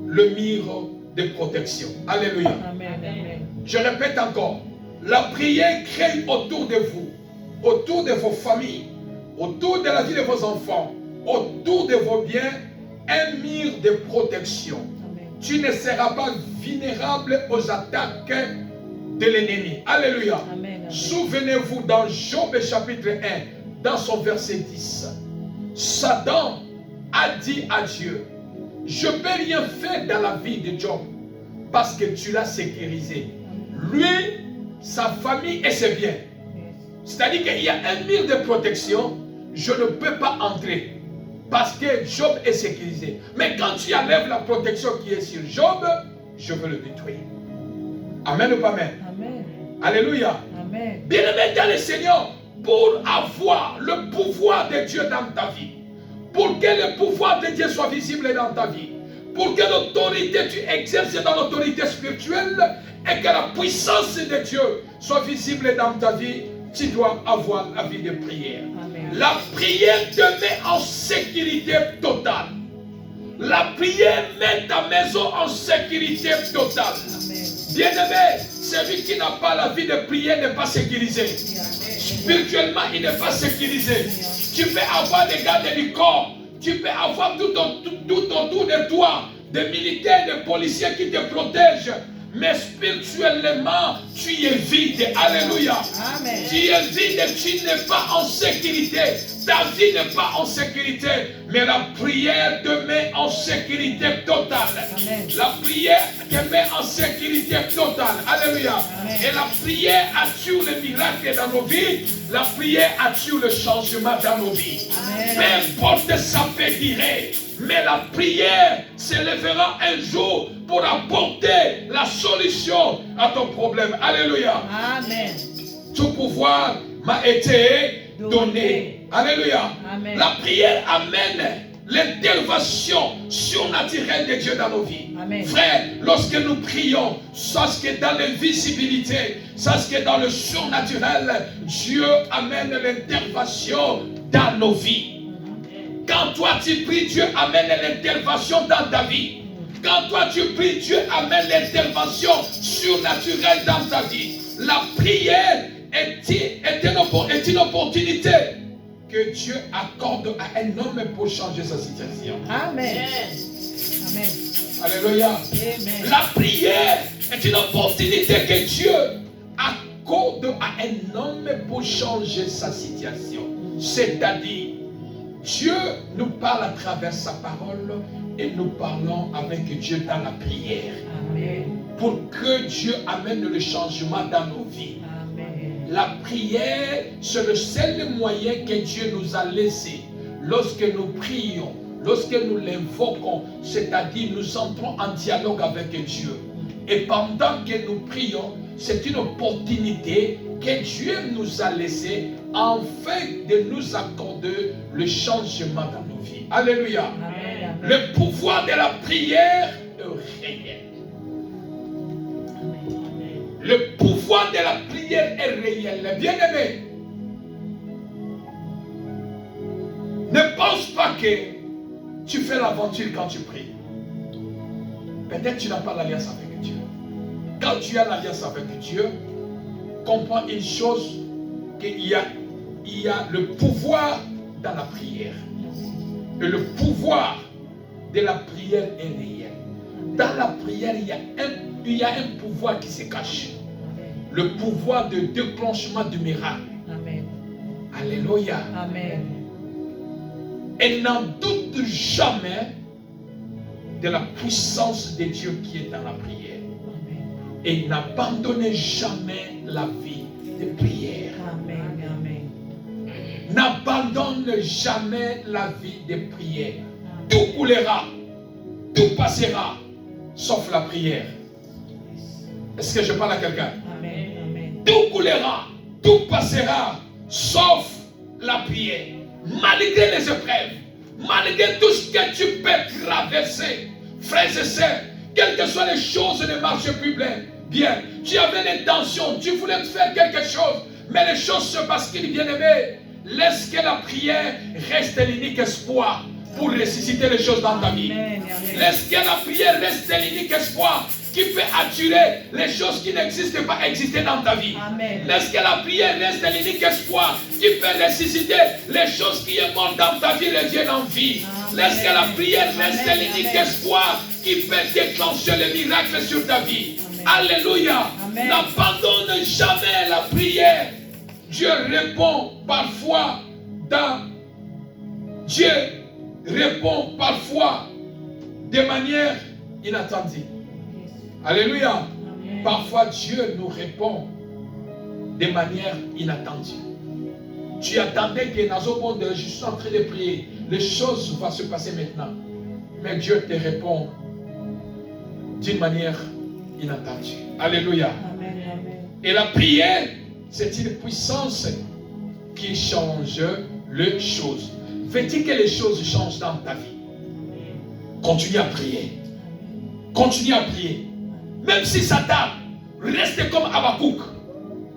le mur de protection. Alléluia. Amen. Amen. Je répète encore, la prière crée autour de vous, autour de vos familles, autour de la vie de vos enfants, autour de vos biens, un mur de protection. Amen. Tu ne seras pas vulnérable aux attaques de l'ennemi. Alléluia. Amen. Souvenez-vous dans Job chapitre 1, dans son verset 10, Satan a dit à Dieu, je ne peux rien faire dans la vie de Job parce que tu l'as sécurisé. Lui, sa famille et ses biens. C'est-à-dire qu'il y a un mur de protection, je ne peux pas entrer parce que Job est sécurisé. Mais quand tu enlèves la protection qui est sur Job, je veux le détruire. Amen ou pas amen? Amen. Alléluia. Amen. Bien-aimé dans le Seigneur, pour avoir le pouvoir de Dieu dans ta vie, pour que le pouvoir de Dieu soit visible dans ta vie, pour que l'autorité, tu exerces dans l'autorité spirituelle et que la puissance de Dieu soit visible dans ta vie, tu dois avoir la vie de prière. Amen. La prière te met en sécurité totale. La prière met ta maison en sécurité totale. Amen. Bien-aimé, celui qui n'a pas la vie de prière n'est pas sécurisé. Spirituellement, il n'est pas sécurisé. Tu peux avoir des gardes du corps. Tu peux avoir tout autour de toi des militaires, des policiers qui te protègent. Mais spirituellement, tu es vide. Alléluia. Amen. Tu es vide, tu n'es pas en sécurité. Ta vie n'est pas en sécurité. Mais la prière te met en sécurité totale. Amen. La prière te met en sécurité totale. Alléluia. Amen. Et la prière attire le miracle dans nos vies. La prière attire le changement dans nos vies. Amen. Peu importe ça peut durer. Mais la prière s'élèvera un jour pour apporter la solution à ton problème. Alléluia. Amen. Tout pouvoir m'a été donné. Alléluia. Amen. La prière amène l'intervention surnaturelle de Dieu dans nos vies. Amen. Frère, lorsque nous prions, sache que dans l'invisibilité, sache que dans le surnaturel, Dieu amène l'intervention dans nos vies. Quand toi tu pries, Dieu amène l'intervention dans ta vie. Quand toi tu pries, Dieu amène l'intervention surnaturelle dans ta vie. La prière est une opportunité que Dieu accorde à un homme pour changer sa situation. Amen. Amen. Alléluia. Amen. La prière est une opportunité que Dieu accorde à un homme pour changer sa situation. C'est-à-dire, Dieu nous parle à travers sa parole et nous parlons avec Dieu dans la prière. Amen. Pour que Dieu amène le changement dans nos vies. Amen. La prière, c'est le seul moyen que Dieu nous a laissé. Lorsque nous prions, lorsque nous l'invoquons, c'est-à-dire nous entrons en dialogue avec Dieu. Et pendant que nous prions, c'est une opportunité que Dieu nous a laissée afin de nous accorder le changement dans nos vies. Alléluia. Amen. Le pouvoir de la prière est réel. Le pouvoir de la prière est réel. Bien-aimé, ne pense pas que tu fais l'aventure quand tu pries. Peut-être que tu n'as pas l'alliance avec Dieu. Quand tu as l'alliance avec Dieu, comprends une chose, qu'il y a le pouvoir dans la prière. Et le pouvoir de la prière est réel. Dans la prière, il y a un pouvoir qui se cache. Le pouvoir de déclenchement du miracle. Amen. Alléluia. Amen. Et n'en doute jamais de la puissance de Dieu qui est dans la prière. Et n'abandonnez jamais la vie de prière. Amen. Amen. N'abandonne jamais la vie de prière. Tout coulera, tout passera, sauf la prière. Est-ce que je parle à quelqu'un? Amen. Amen. Tout coulera, tout passera, sauf la prière. Malgré les épreuves, malgré tout ce que tu peux traverser, frères et sœurs, quelles que soient les choses ne marchent plus bien. Tu avais l'intention, tu voulais faire quelque chose, mais les choses se passent qu'il bien aimé. Laisse que la prière reste l'unique espoir pour ressusciter les choses dans ta vie. Amen. Laisse que la prière reste l'unique espoir qui peut attirer les choses qui n'existent pas exister dans ta vie. Amen. Laisse que la prière reste l'unique espoir qui peut ressusciter les choses qui sont mortes dans ta vie, les dieux en vie. Amen. Laisse que la prière reste Amen. l'unique Amen. espoir qui peut déclencher le miracle sur ta vie. Amen. Alléluia. Amen. N'abandonne jamais la prière. Dieu répond parfois Dieu répond parfois de manière inattendue. Alléluia. Amen. Parfois Dieu nous répond de manière inattendue. Tu attendais que je suis en train de prier. Les choses vont se passer maintenant. Mais Dieu te répond d'une manière inattendue. Alléluia. Amen. Amen. Et la prière, c'est une puissance qui change les choses. Veux-tu que les choses changent dans ta vie? Continue à prier. Continue à prier. Même si ça tarde, reste comme Habakkuk.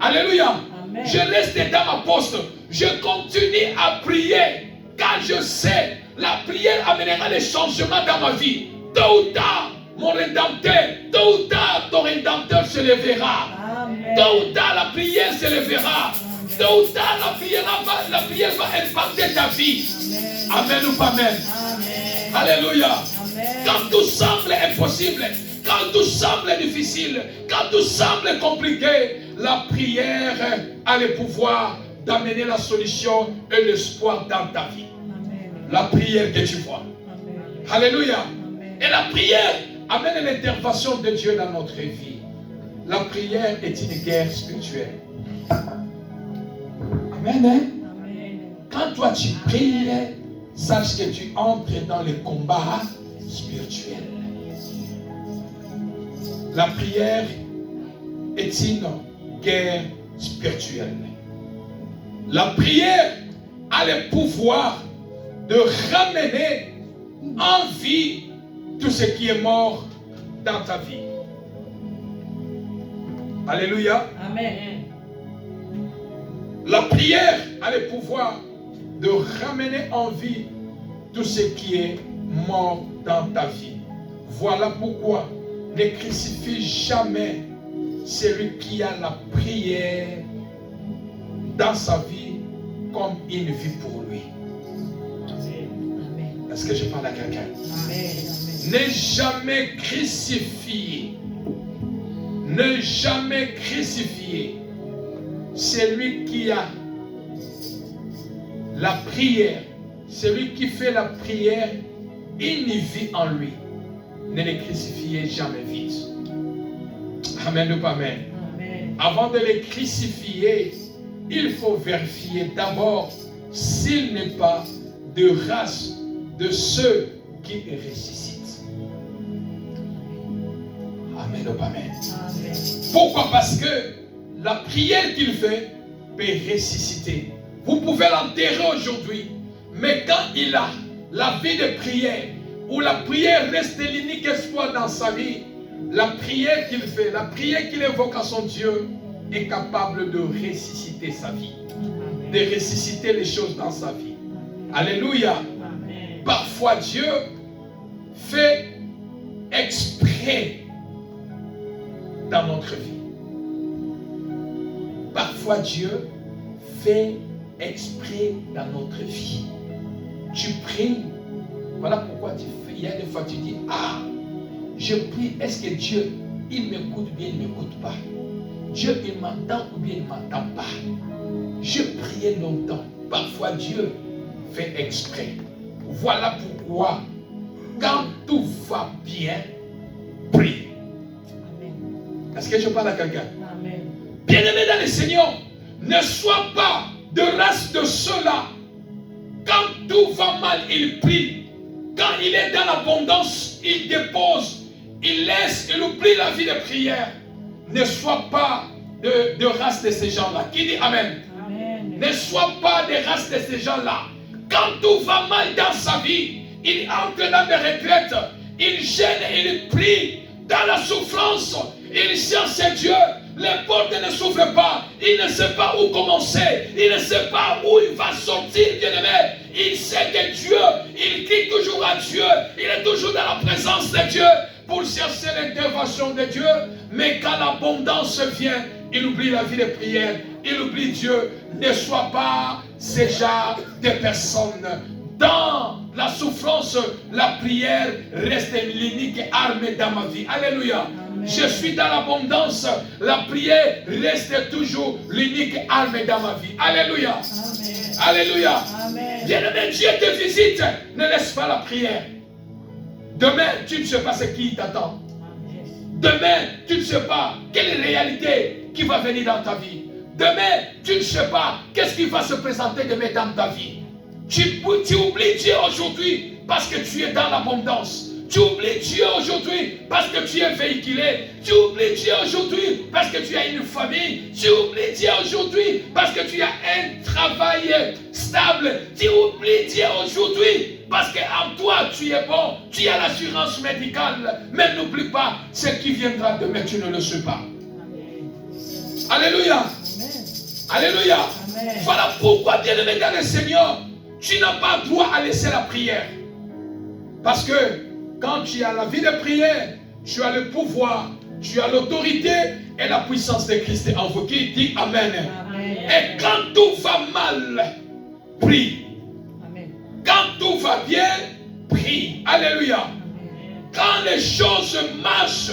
Alléluia. Amen. Je reste dans ma poste. Je continue à prier. Car je sais, la prière amènera les changements dans ma vie. Tôt ou tard, mon Rédempteur, tôt ou tard, ton Rédempteur se lèvera. Amen. Tôt ou tard, la prière se lèvera. Tôt ou tard, la prière va impacter ta vie. Amen ou pas amen? Amen. Alléluia. Amen. Quand tout semble impossible, quand tout semble difficile, quand tout semble compliqué, la prière a le pouvoir d'amener la solution et l'espoir dans ta vie. Amen. La prière que tu vois. Amen. Alléluia. Amen. Et la prière amène l'intervention de Dieu dans notre vie. La prière est une guerre spirituelle. Amen. Hein? Amen. Quand toi tu pries, sache que tu entres dans le combat spirituel. La prière est une guerre spirituelle. La prière a le pouvoir de ramener en vie tout ce qui est mort dans ta vie. Alléluia. Amen. La prière a le pouvoir de ramener en vie tout ce qui est mort dans ta vie. Voilà pourquoi ne crucifie jamais celui qui a la prière dans sa vie comme une vie pour lui. Amen. Est-ce que je parle à quelqu'un? Amen. Ne jamais crucifier. Ne jamais crucifier celui qui a la prière, celui qui fait la prière, une vie en lui. Ne le crucifiez jamais vite. Amen ou pas amen? Amen. Avant de le crucifier, il faut vérifier d'abord s'il n'est pas de race de ceux qui ressuscitent. Amen ou pas amen? Amen. Pourquoi? Parce que la prière qu'il fait peut ressusciter. Vous pouvez l'enterrer aujourd'hui, mais quand il a la vie de prière, où la prière reste l'unique espoir dans sa vie, la prière qu'il fait, la prière qu'il évoque à son Dieu, est capable de ressusciter sa vie, de ressusciter les choses dans sa vie. Alléluia. Amen. Parfois Dieu fait exprès dans notre vie. Parfois Dieu fait exprès dans notre vie. Tu pries, voilà pourquoi tu fais. Il y a des fois tu dis, ah, je prie, est-ce que Dieu, il m'écoute ou bien il ne m'écoute pas? Dieu, il m'entend ou bien il ne m'entend pas? Je priais longtemps. Parfois Dieu fait exprès. Voilà pourquoi, quand tout va bien, prie. Amen. Est-ce que je parle à quelqu'un? Amen. Bien-aimé dans le Seigneur, ne sois pas de race de ceux-là. Quand tout va mal, il prie. Quand il est dans l'abondance, il dépose, il laisse, il oublie la vie de prière. Ne sois pas de race de ces gens-là. Qui dit Amen? Amen. Ne sois pas de race de ces gens-là. Quand tout va mal dans sa vie, il entre dans des retraites, il gêne et il prie. Dans la souffrance, il cherche Dieu. Les portes ne s'ouvrent pas. Il ne sait pas où commencer. Il ne sait pas où il va sortir, bien-aimé. Il sait que Dieu, il crie toujours à Dieu. Il est toujours dans la présence de Dieu pour chercher l'intervention de Dieu. Mais quand l'abondance vient, il oublie la vie de prière. Il oublie Dieu. Ne sois pas ce genre de personnes. Dans la souffrance, la prière reste l'unique arme dans ma vie. Alléluia. Amen. Je suis dans l'abondance. La prière reste toujours l'unique arme dans ma vie. Alléluia. Amen. Alléluia. Amen. Bien-aimé, Dieu te visite. Ne laisse pas la prière. Demain, tu ne sais pas ce qui t'attend. Demain, tu ne sais pas quelle réalité qui va venir dans ta vie. Demain, tu ne sais pas qu'est-ce qui va se présenter demain dans ta vie. Tu oublies Dieu aujourd'hui parce que tu es dans l'abondance. Tu oublies Dieu aujourd'hui parce que tu es véhiculé. Tu oublies Dieu aujourd'hui parce que tu as une famille. Tu oublies Dieu aujourd'hui parce que tu as un travail stable. Tu oublies Dieu aujourd'hui parce qu'en toi tu es bon. Tu as l'assurance médicale. Mais n'oublie pas ce qui viendra demain, tu ne le sais pas. Alléluia. Alléluia. Amen. Voilà pourquoi, bien-aimé dans le Seigneur, tu n'as pas droit à laisser la prière. Parce que quand tu as la vie de prière, tu as le pouvoir, tu as l'autorité et la puissance de Christ en vous. Qui dit Amen. Amen. Et quand tout va mal, prie. Amen. Quand va bien, prie. Alléluia. Amen. Quand les choses marchent,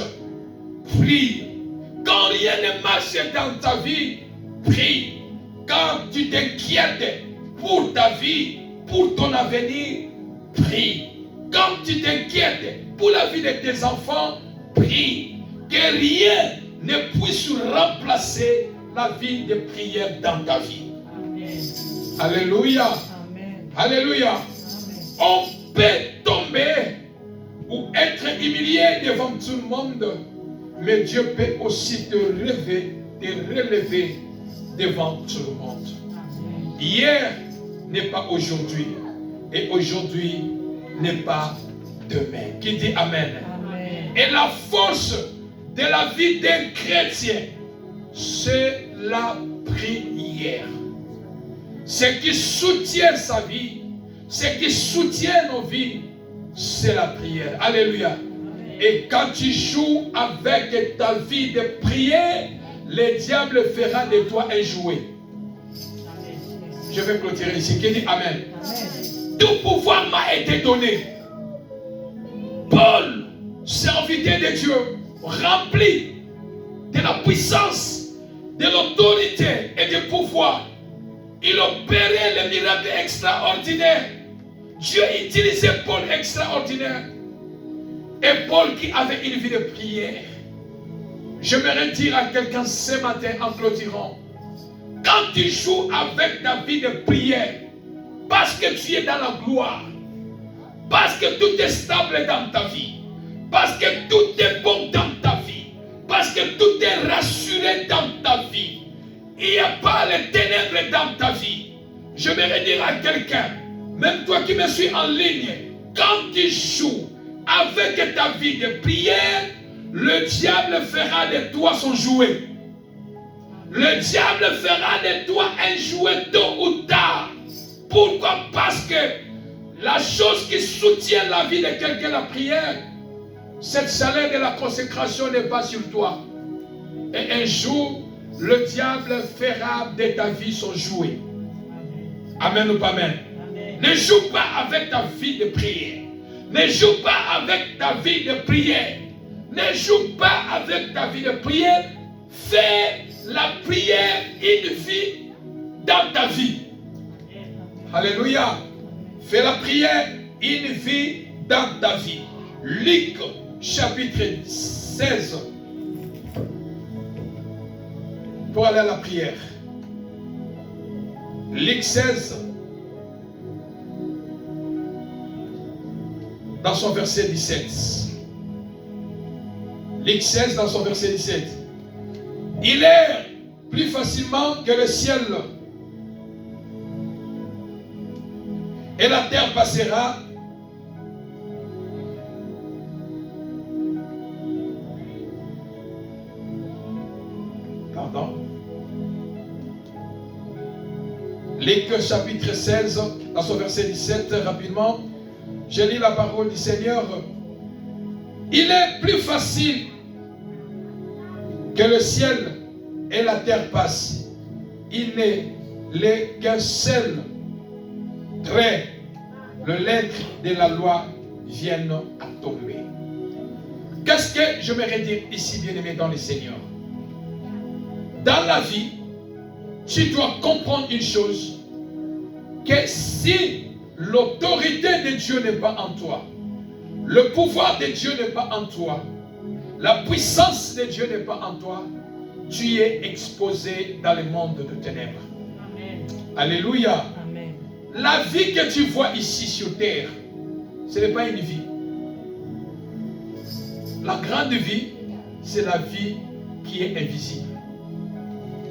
prie. Quand rien ne marche dans ta vie, prie. Quand tu t'inquiètes pour ta vie, pour ton avenir, prie. Quand tu t'inquiètes pour la vie de tes enfants, prie. Que rien ne puisse remplacer la vie de prière dans ta vie. Amen. Alléluia. Amen. Alléluia. Amen. On peut tomber ou être humilié devant tout le monde, mais Dieu peut aussi te relever devant tout le monde. Amen. Hier n'est pas aujourd'hui, et aujourd'hui n'est pas demain. Qui dit Amen? Amen. Et la force de la vie d'un chrétien, c'est la prière. Ce qui soutient sa vie, ce qui soutient nos vies, c'est la prière. Alléluia. Amen. Et quand tu joues avec ta vie de prière, le diable fera de toi un jouet. Amen. Je vais clôturer ici. Qui dit Amen? Amen. Tout pouvoir m'a été donné. Paul, serviteur de Dieu, rempli de la puissance, de l'autorité et du pouvoir, il opérait les miracles extraordinaires. Dieu utilisait Paul extraordinaire. Et Paul qui avait une vie de prière. J'aimerais dire à quelqu'un ce matin en clôturant, quand tu joues avec ta vie de prière, parce que tu es dans la gloire, parce que tout est stable dans ta vie, parce que tout est bon dans ta vie, parce que tout est rassuré dans ta vie, il n'y a pas les ténèbres dans ta vie. J'aimerais dire à quelqu'un, même toi qui me suis en ligne, quand tu joues avec ta vie de prière, le diable fera de toi son jouet. Le diable fera de toi un jouet tôt ou tard. Pourquoi? Parce que la chose qui soutient la vie de quelqu'un, la prière, cette chaleur de la consécration n'est pas sur toi. Et un jour, le diable fera de ta vie son jouet. Amen ou pas amen? Amen. Ne joue pas avec ta vie de prière. Ne joue pas avec ta vie de prière. Ne joue pas avec ta vie de prière. Fais la prière une vie dans ta vie. Alléluia. Fais la prière une vie dans ta vie. Luc chapitre 16. Pour aller à la prière. Luc 16. Dans son verset 17. Luc 16 dans son verset 17. Il est plus facilement que le ciel et la terre passera. Pardon. Luc chapitre 16 dans son verset 17 rapidement. Je lis la parole du Seigneur. Il est plus facile que le ciel et la terre passent. Il n'est qu'un seul trait. Le lettre de la loi viennent à tomber. Qu'est-ce que j'aimerais dire ici, bien-aimé dans le Seigneur? Dans la vie, tu dois comprendre une chose, que si l'autorité de Dieu n'est pas en toi, le pouvoir de Dieu n'est pas en toi, la puissance de Dieu n'est pas en toi, tu es exposé dans le monde de ténèbres. Amen. Alléluia. Amen. La vie que tu vois ici sur terre, ce n'est pas une vie. La grande vie, c'est la vie qui est invisible.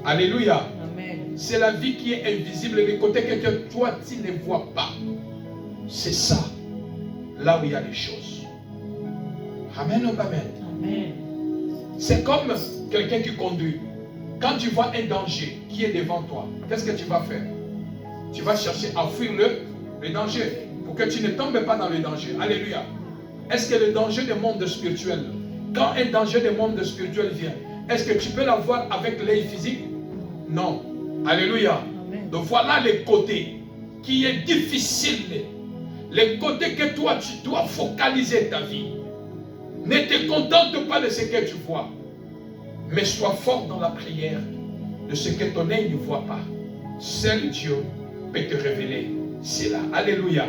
Alléluia. Amen. C'est la vie qui est invisible, le côté que toi tu ne vois pas. C'est ça, là où il y a les choses. Amen ou pas amen? Amen. C'est comme quelqu'un qui conduit. Quand tu vois un danger qui est devant toi, qu'est-ce que tu vas faire? Tu vas chercher à fuir le danger pour que tu ne tombes pas dans le danger. Alléluia. Est-ce que le danger du monde spirituel, quand un danger du monde spirituel vient, est-ce que tu peux l'avoir avec l'œil physique? Non. Alléluia. Amen. Donc voilà les côtés qui est difficile les côtés que toi tu dois focaliser ta vie. Ne te contente pas de ce que tu vois, mais sois fort dans la prière de ce que ton œil ne voit pas. Seul Dieu peut te révéler cela. Alléluia.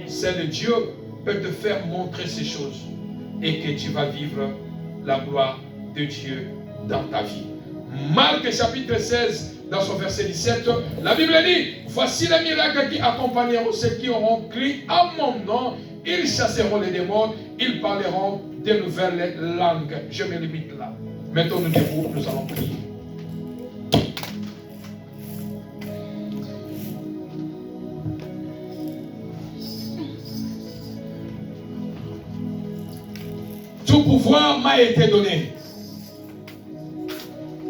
Seul Dieu peut te faire montrer ces choses et que tu vas vivre la gloire de Dieu dans ta vie. Marc chapitre 16, dans son verset 17, la Bible dit, voici les miracles qui accompagneront ceux qui auront crié à mon nom, ils chasseront les démons, ils parleront de nouvelles langues. Je me limite là. Mettons-nous debout, nous allons prier. Tout pouvoir m'a été donné.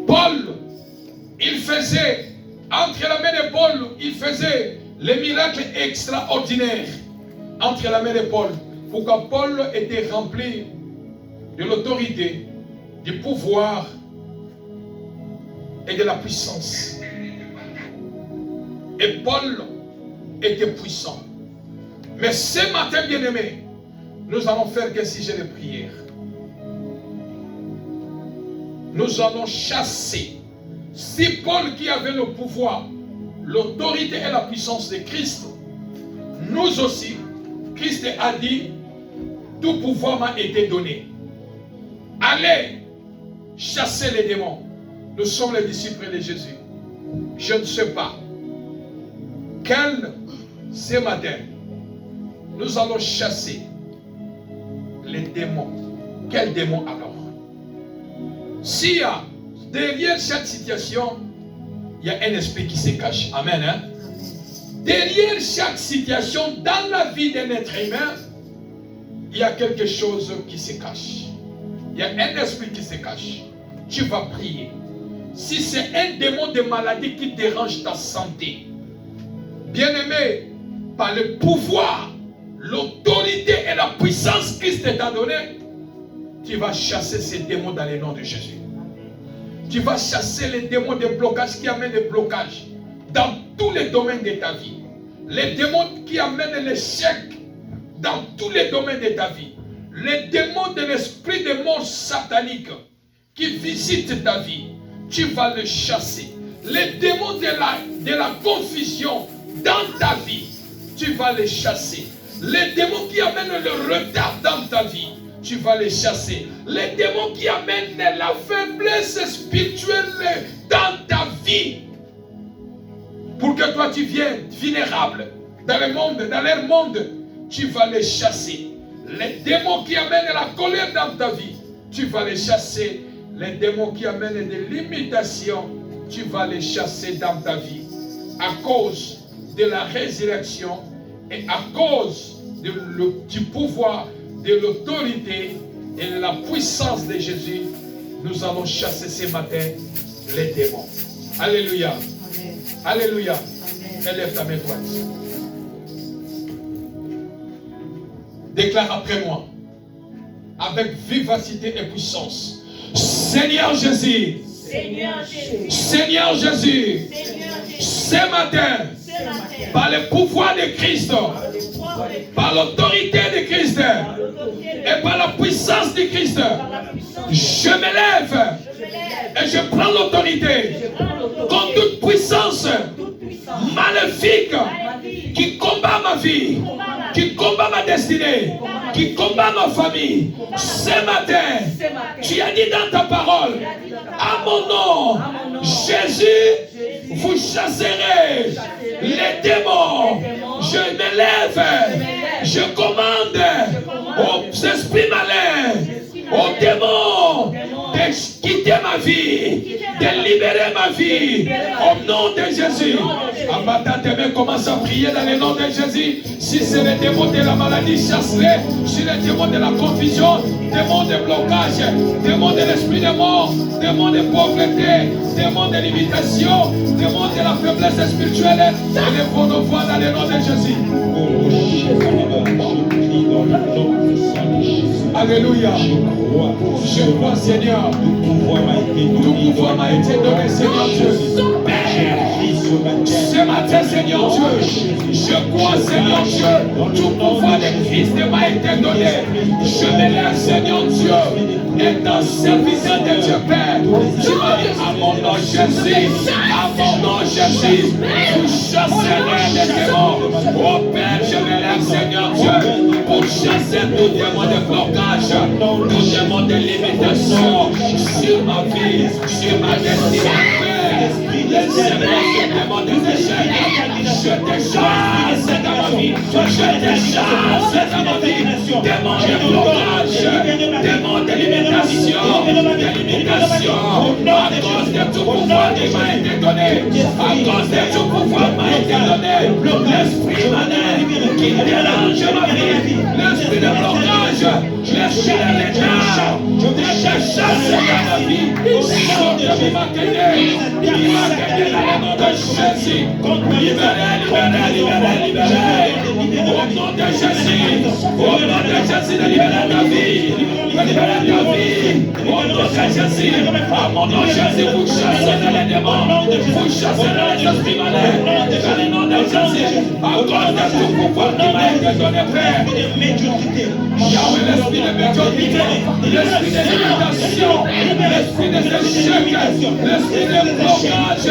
Paul, il faisait, entre la main de Paul, il faisait les miracles extraordinaires. Entre la main de Paul. Pourquoi Paul était rempli de l'autorité, du pouvoir et de la puissance. Et Paul était puissant. Mais ce matin, bien-aimé, nous allons faire qu'un sujet de prière. Nous allons chasser. Si Paul qui avait le pouvoir, l'autorité et la puissance de Christ, nous aussi, Christ a dit, tout pouvoir m'a été donné. Allez chasser les démons. Nous sommes les disciples de Jésus. Je ne sais pas ce matin, nous allons chasser les démons. Quels démons alors? S'il y a derrière chaque situation, il y a un esprit qui se cache. Amen. Hein? Derrière chaque situation dans la vie d'un être humain, il y a quelque chose qui se cache. Il y a un esprit qui se cache. Tu vas prier. Si c'est un démon de maladie qui dérange ta santé, bien-aimé, par le pouvoir, l'autorité et la puissance que Christ t'a donné, tu vas chasser ces démons dans le nom de Jésus. Tu vas chasser les démons de blocage qui amènent des blocages dans tous les domaines de ta vie. Les démons qui amènent l'échec dans tous les domaines de ta vie. Les démons de l'esprit de mort satanique qui visitent ta vie, tu vas les chasser. Les démons de la confusion dans ta vie, tu vas les chasser. Les démons qui amènent le retard dans ta vie, tu vas les chasser. Les démons qui amènent la faiblesse spirituelle dans ta vie, pour que toi tu viennes vulnérable dans le monde, dans leur monde, tu vas les chasser. Les démons qui amènent la colère dans ta vie, tu vas les chasser. Les démons qui amènent des limitations, tu vas les chasser dans ta vie. À cause de la résurrection et à cause du pouvoir, de l'autorité et de la puissance de Jésus, nous allons chasser ce matin les démons. Alléluia. Amen. Alléluia. Élève ta main droite. Déclare après moi, avec vivacité et puissance. Seigneur Jésus. Seigneur Jésus. Seigneur Jésus. Seigneur Jésus. Ce matin, par le pouvoir de Christ, par l'autorité de Christ et par la puissance de Christ, je me lève et je prends l'autorité contre toute puissance maléfique qui combat ma vie, qui combat ma destinée, qui combat ma famille. Ce matin, tu as dit dans ta parole, à mon nom, Jésus, vous chasserez les démons. Je me lève, je commande aux esprits malins, aux démons, de quitter ma vie, de libérer ma vie, au nom de Jésus. En battant tes mains, commence à prier dans le nom de Jésus. Si c'est le démon de la maladie, chasse-les. Si le démon de la confusion, démon de blocage, démon de l'esprit de mort, démon de pauvreté, démon de limitation, démon de la faiblesse spirituelle, élevons nos voix dans le nom de Jésus. Alléluia. Je crois, Seigneur. Tout pouvoir m'a été donné, Seigneur Dieu. Ce matin, Seigneur Dieu, je Je crois, Seigneur Dieu, tout pouvoir de Christ m'a été donné. Je m'élève, Seigneur Dieu, étant serviteur de Dieu Père. Tu m'as dit à mon nom Jésus, à mon nom Jésus, vous chasserez les démons. Oh Père, je m'élève, Seigneur Dieu, pour chasser tout démon de blocage, tout démon de limitation sur ma vie, sur ma destinée. Les démons de échec, je te chasse dans ma vie, je te chasse dans ma vie. Démon de blocage, démon de limitation, à cause de tout pouvoir qui m'a été donné, à cause de tout pouvoir qui m'a été donné, l'esprit malin qui dérange ma vie, l'esprit de blocage, l'esprit de l'état, je te chasse dans ma vie, qui m'a gagné dans le nom de Jésus, libérez, au nom de Jésus, de libérer ta vie, au nom de Jésus, à mon nom Jésus, vous chassez les démons, vous chassez les esprits malins, dans le nom de Jésus, à cause de tout pouvoir qui m'a été donné, Père. Yahweh, l'esprit de médiocrité, l'esprit de limitation, l'esprit de échec, l'esprit de blocage,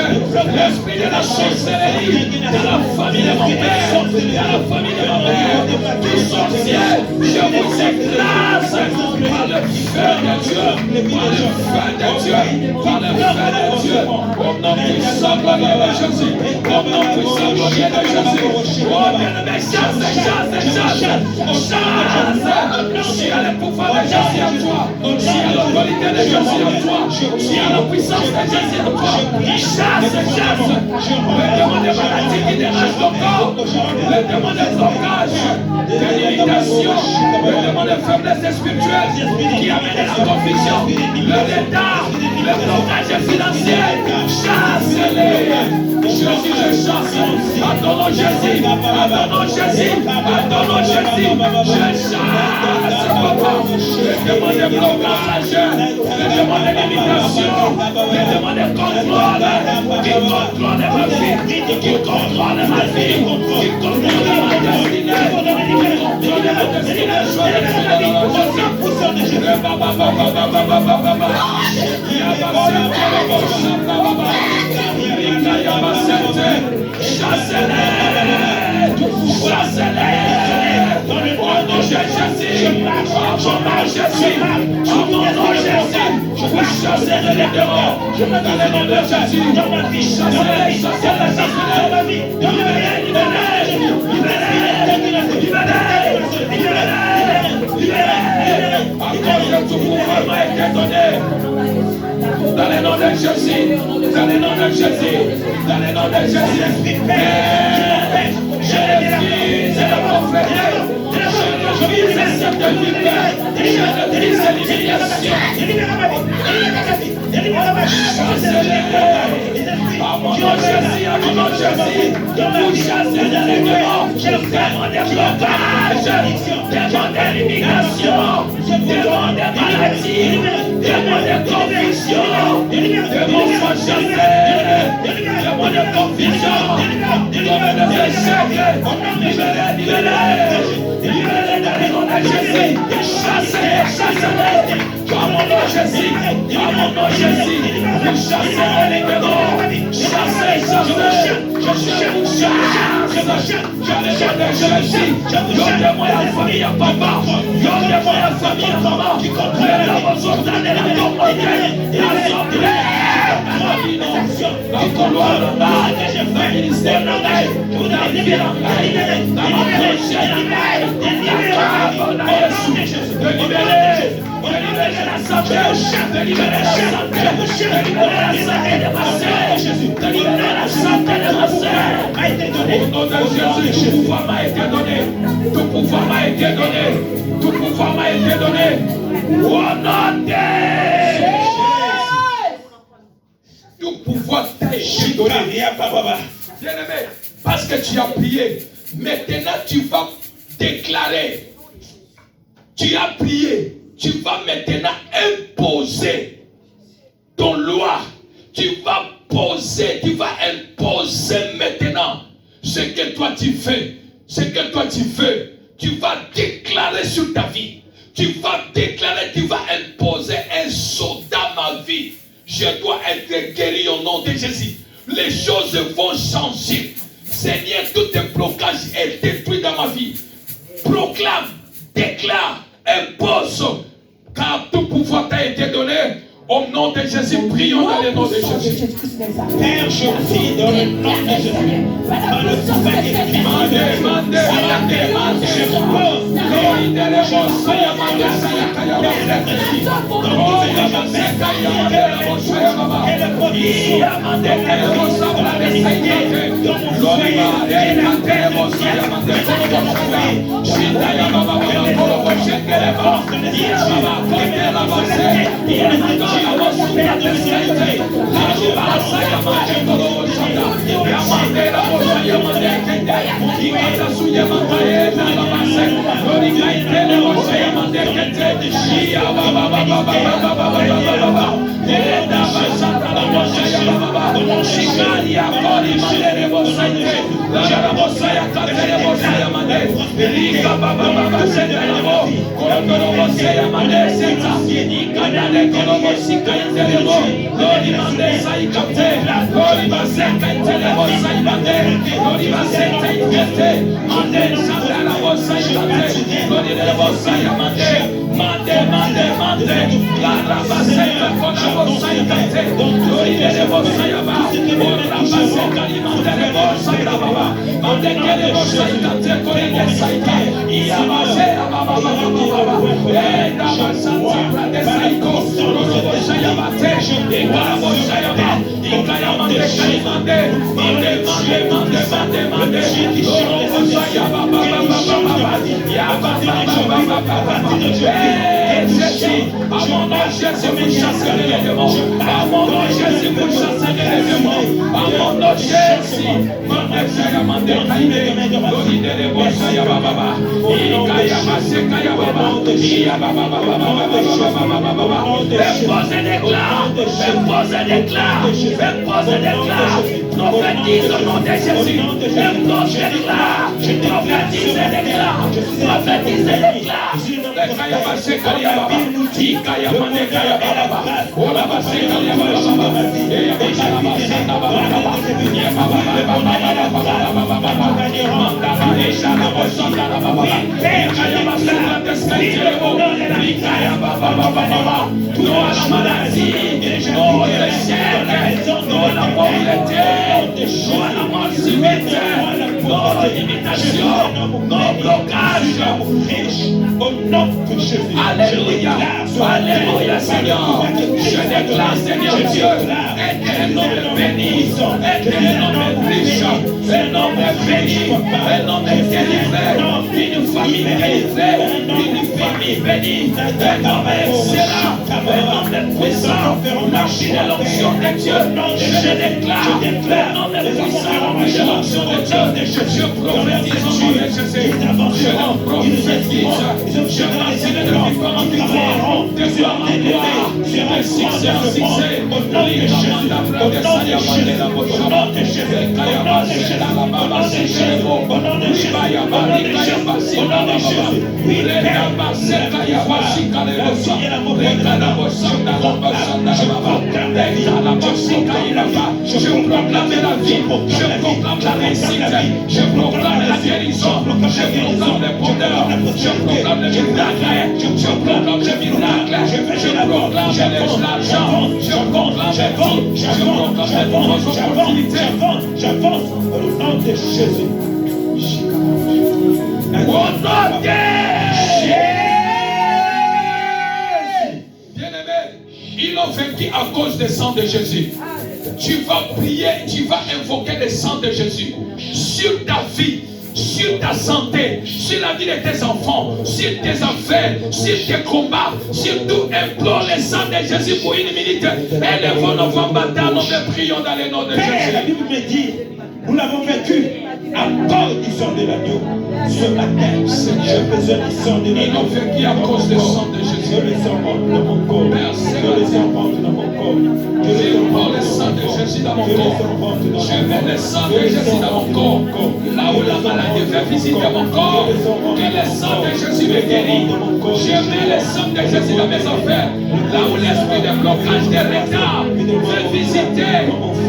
l'esprit de la sorcellerie, dans la famille de mon père, dans la famille de ma mère, tout sorcier, je vous écrase par le feu de Dieu, par le feu de Dieu, par le feu de Dieu, au nom puissant glorieux de Jésus, au nom puissant glorieux de Jésus. Oh bien-aimé, chasse. Tu as le pouvoir de Jésus en toi, tu as l'autorité de Jésus en toi, tu as la puissance de Jésus en toi. Chasse. Le démon de maladie qui dérange ton corps, le démon de blocage, de limitation, le démon de faiblesse spirituelle qui amène la confusion, le retard, le blocage financier. Chasse-les. Jésus, je chasse. À ton nom Jésus, à ton nom Jésus, à ton nom Jésus, je chasse, papa. Le démon de blocage, le démon de limitation, le démon de contrôle, qui contrôle ma vie, qui contrôle ma vie, qui contrôle ma destinée, qui contrôle ma destinée. Chassez-les, au nom de Jésus, vous chasserez les démons, dans le nom de Jésus, chassez-les, libérez, à cause de tout pouvoir m'a été donné. Dans le nom de Jésus, dans le nom de Jésus, dans le nom de Jésus, je refuse la prophétie, je refuse cette lumière, je refuse l'humiliation. À mon nom Jésus, à mon nom Jésus, vous chassez les démons, démons de blocage, démons d'élimination, démons de maladie, démons de confusion, démons sont chassés, démons de confusion, démons de échec, libérez dans le nom de Jésus, chassez-les, à mon nom Jésus, à mon nom Jésus, vous chassez les démons, chassez, Donnez-moi la famille à papa, donnez-moi la famille à maman, qui comprennent la bonne de la communauté, l'assemblée, la couloir de l'âge, le ministère de l'âge, pour la libérer, dans ma prochaine année, de libérer la santé, de libérer la santé, de libérer la santé de ma sœur, de libérer la santé de ma sœur. Au nom de Jésus, tout pouvoir m'a été donné, tout pouvoir m'a été donné, tout pouvoir m'a été donné. Au nom de tout pouvoir t'a été donné. Bien-aimé, parce que tu as prié, maintenant tu vas déclarer. Tu as prié. Tu vas maintenant imposer ton loi. Tu vas imposer maintenant ce que toi tu fais, ce que toi tu veux, tu vas déclarer sur ta vie. Tu vas déclarer, tu vas imposer un saut dans ma vie. Je dois être guéri au nom de Jésus. Les choses vont changer. Seigneur, tout un blocage est détruit dans ma vie. Proclame, déclare, impose, car tout pouvoir t'a été donné. Au nom de Jésus, prions dans le nom de Jésus. Père, je prie dans le nom de Jésus. Prophétise au nom de Jésus. Prophétise et déclare. Prophétise et déclare. Alléluia, alléluia Seigneur. Je déclare Seigneur Dieu, un homme béni, un homme riche, un homme béni, un homme délivré, une famille délivrée, une famille bénie, un homme excellent, un homme puissant, marcher de l'onction de Dieu. Je déclare un homme puissant, de l'onction de Dieu. Je prophétise au nom de Jésus. Je le prophétise. Je m'assure de victoire en victoire, de gloire en gloire, de succès en succès. Je proclame la vie, je proclame la réussite, je proclame la guérison, je proclame le bonheur, je proclame le miracle, je proclame le miracle, je proclame l'argent, je proclame tout, je proclame toutes les opportunités. J'avance au nom de Jésus. Au nom de Jésus. Bien-aimé, ils l'ont vaincu à cause du sang de Jésus. Tu vas prier, tu vas invoquer le sang de Jésus sur ta vie, sur ta santé, sur la vie de tes enfants, sur tes affaires, sur tes combats, surtout implore le sang de Jésus pour une minute. Élevons nos voix maintenant, nous prions dans le nom de Jésus. La Bible me dit, nous l'avons vécu à cause du sang de l'agneau. Ce matin, j'ai besoin du sang de l'agneau. Ils l'ont vaincu à cause du sang de Jésus. Jésus. Que le sang rentre dans mon corps. Père, c'est Que le sang rentre dans mon corps. Que le je sang prends rentre le dans sang mon de corps. Jésus dans mon Que le corps. sang rentre dans mon Je mets le sang de Que le Jésus sang dans mon rentre corps. dans mon corps. Là où la maladie fait visiter mon corps. Que le sang de Jésus me guérit. Je mets le sang de Jésus dans mes affaires. Là où l'esprit de blocage de retard fait visiter.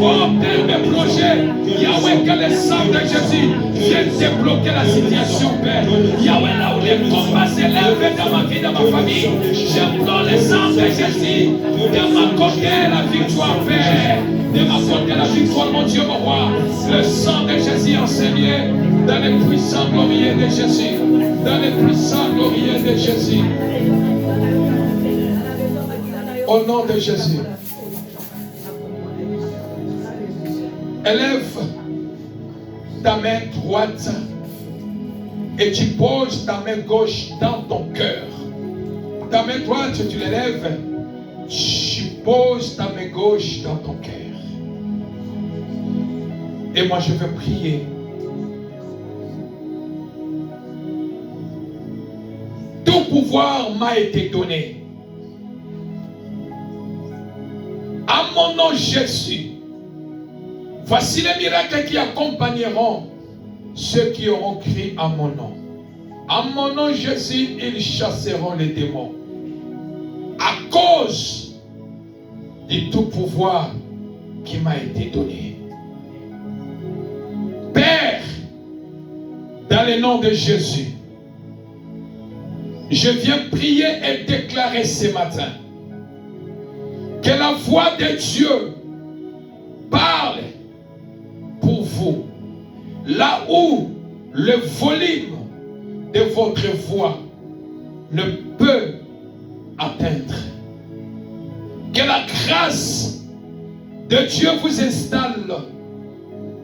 Oh Père, mes projets. Yahweh, que le sang de Jésus vienne débloquer la situation, Père. Yahweh, là où les combats s'élèvent dans ma vie, dans ma famille. Je prends le sang de Jésus de m'accorder la victoire, Père. De m'accorder la victoire, mon Dieu, mon roi. Le sang de Jésus enseigné dans les puissants glorieux de Jésus. Dans les puissants glorieux de Jésus. Au nom de Jésus. Élève ta main droite et tu poses ta main gauche dans ton cœur. Ta main droite, tu l'élèves, tu poses ta main gauche dans ton cœur. Et moi, je vais prier. Tout pouvoir m'a été donné. À mon nom Jésus, voici les miracles qui accompagneront ceux qui auront crié à mon nom. À mon nom Jésus, ils chasseront les démons. À cause du tout pouvoir qui m'a été donné. Père, dans le nom de Jésus, je viens prier et déclarer ce matin que la voix de Dieu parle pour vous. Là où le volume de votre voix ne peut atteindre. Que la grâce de Dieu vous installe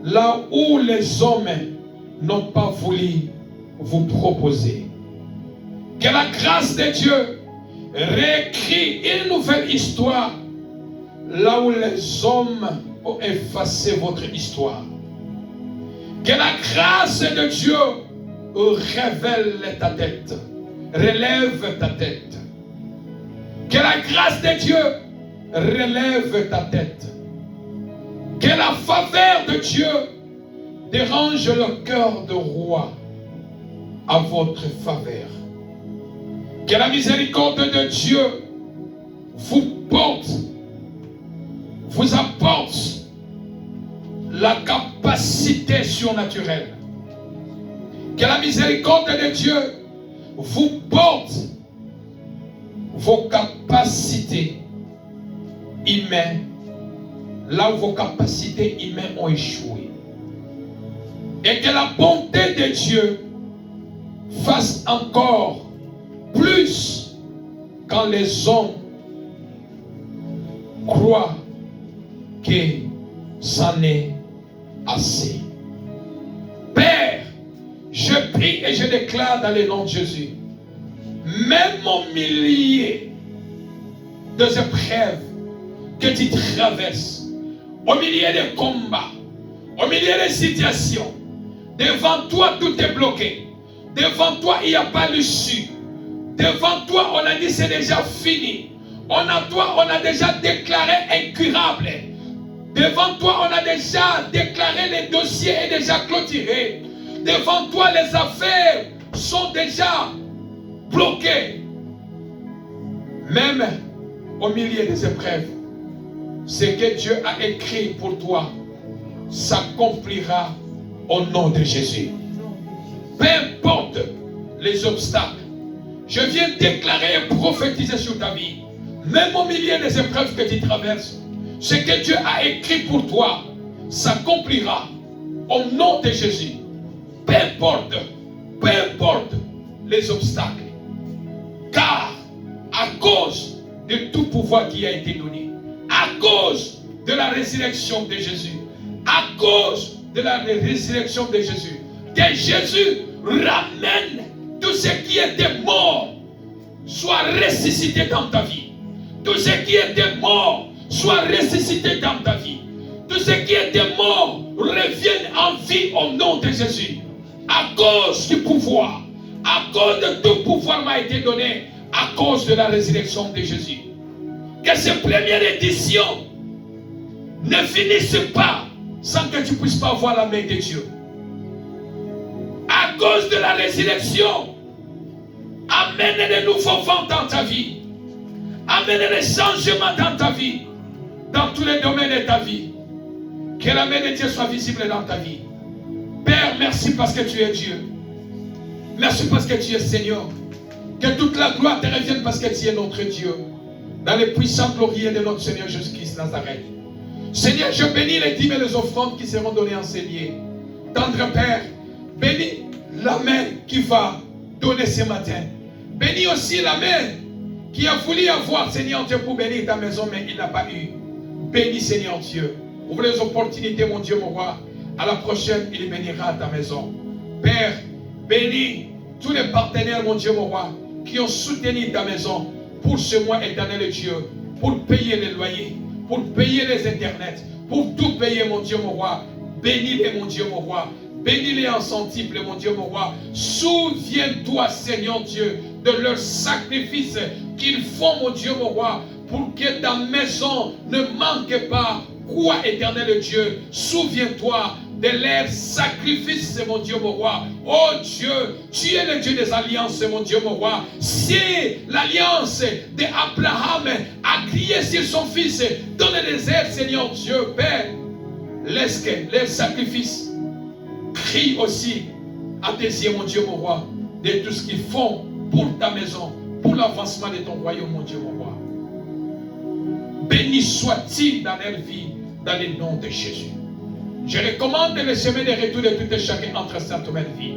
là où les hommes n'ont pas voulu vous proposer. Que la grâce de Dieu réécrit une nouvelle histoire là où les hommes ont effacé votre histoire. Que la grâce de Dieu révèle ta tête, relève ta tête. Que la grâce de Dieu relève ta tête. Que la faveur de Dieu dérange le cœur de roi à votre faveur. Que la miséricorde de Dieu vous porte, vous apporte la capacité surnaturelle. Que la miséricorde de Dieu vous porte vos capacités humaines, là où vos capacités humaines ont échoué. Et que la bonté de Dieu fasse encore plus quand les hommes croient que c'en est assez. Père, je prie et je déclare dans le nom de Jésus, même au milieu des épreuves que tu traverses, au milieu des combats, au milieu des situations, devant toi tout est bloqué, devant toi il n'y a pas l'issue, devant toi on a dit c'est déjà fini, on a déjà déclaré incurable, devant toi on a déjà déclaré les dossiers est déjà clôturé, devant toi les affaires sont déjà bloquées. Même au milieu des épreuves, ce que Dieu a écrit pour toi s'accomplira au nom de Jésus. Peu importe les obstacles, je viens déclarer et prophétiser sur ta vie. Même au milieu des épreuves que tu traverses, ce que Dieu a écrit pour toi s'accomplira au nom de Jésus. Peu importe les obstacles. Car à cause de tout pouvoir qui a été donné, à cause de la résurrection de Jésus, à cause de la résurrection de Jésus, que Jésus ramène tout ce qui était mort soit ressuscité dans ta vie. Tout ce qui était mort soit ressuscité dans ta vie. Tout ce qui était mort revienne en vie au nom de Jésus. À cause du pouvoir, à cause de tout pouvoir m'a été donné à cause de la résurrection de Jésus. Que ces premières éditions ne finissent pas sans que tu ne puisses pas voir la main de Dieu. À cause de la résurrection, amène de nouveaux vents dans ta vie. Amène des changements dans ta vie, dans tous les domaines de ta vie. Que la main de Dieu soit visible dans ta vie. Père, merci parce que tu es Dieu. Merci parce que tu es Seigneur. Que toute la gloire te revienne parce que tu es notre Dieu. Dans les puissants glorieux de notre Seigneur Jésus-Christ Nazareth. Seigneur, je bénis les dîmes et les offrandes qui seront données en ces lieux. Tendre Père, bénis la main qui va donner ce matin. Bénis aussi la main qui a voulu avoir, Seigneur Dieu, pour bénir ta maison, mais il n'a pas eu. Bénis, Seigneur Dieu. Ouvre les opportunités, mon Dieu, mon roi. À la prochaine, il bénira ta maison. Père, bénis tous les partenaires, mon Dieu, mon roi, qui ont soutenu ta maison pour ce mois, éternel Dieu, pour payer les loyers, pour payer les internets, pour tout payer, mon Dieu, mon roi. Bénis-les, mon Dieu, mon roi. Bénis-les en centuple, mon Dieu, mon roi. Souviens-toi, Seigneur Dieu, de leur sacrifice qu'ils font, mon Dieu, mon roi, pour que ta maison ne manque pas. Quoi, éternel Dieu, souviens-toi de leur sacrifice, mon Dieu, mon roi. Oh Dieu, tu es le Dieu des alliances, mon Dieu, mon roi. Si l'alliance d'Abraham a crié sur son fils dans le désert, Seigneur Dieu, Père, laisse que leur sacrifice crie aussi à tes yeux, mon Dieu, mon roi, de tout ce qu'ils font pour ta maison, pour l'avancement de ton royaume, mon Dieu, mon roi. Béni soit-il dans leur vie, dans le nom de Jésus. Je recommande le chemin de retour de tout et chacun entre cette belle vie.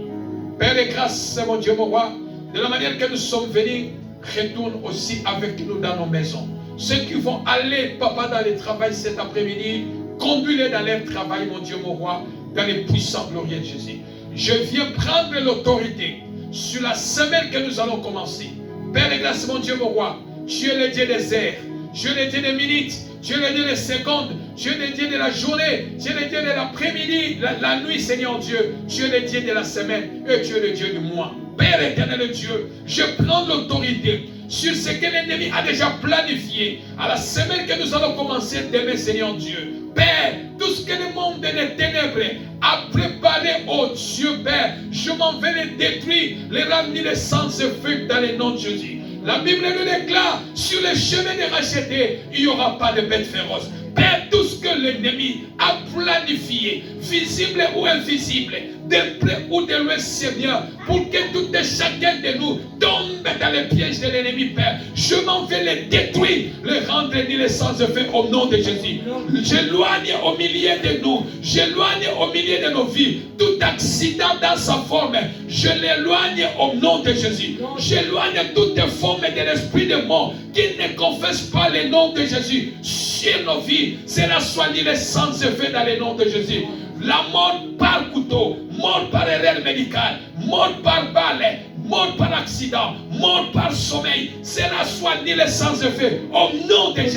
Père et grâce, mon Dieu, mon roi, de la manière que nous sommes venus, retourne aussi avec nous dans nos maisons. Ceux qui vont aller, papa, dans le travail cet après-midi, conduis-les dans leur travail, mon Dieu, mon roi, dans les puissants glorieux de Jésus. Je viens prendre l'autorité sur la semaine que nous allons commencer. Père et grâce, mon Dieu, mon roi, tu es le Dieu des airs, tu es le Dieu des minutes, tu es le Dieu des secondes, tu es le Dieu de la journée, tu es le Dieu de l'après-midi, la nuit, Seigneur Dieu, tu es le Dieu de la semaine et tu es le Dieu du mois. Père éternel Dieu, je prends l'autorité sur ce que l'ennemi a déjà planifié à la semaine que nous allons commencer demain, Seigneur Dieu. Père, tout ce que le monde des ténèbres a préparé, oh Dieu, Père, je m'en vais les détruire, les ramener les sans effet dans le nom de Jésus. La Bible nous déclare, sur le chemin de racheter, il n'y aura pas de bêtes féroces. Père, tout ce que l'ennemi a planifié, visible ou invisible, de près ou de loin, Seigneur, pour que tout et chacun de nous tombe dans les pièges de l'ennemi, Père, je m'en vais les détruire, les rendre les sans effet au nom de Jésus. J'éloigne au milieu de nous, j'éloigne au milieu de nos vies, tout accident dans sa forme, je l'éloigne au nom de Jésus. J'éloigne toute forme de l'esprit de mort qui ne confesse pas le nom de Jésus sur nos vies. Cela soit dit les sans effet dans le nom de Jésus. La mort par couteau, mort par erreur médicale, mort par balle, mort par accident, mort par sommeil, cela soit dit les sans effet au nom de Jésus.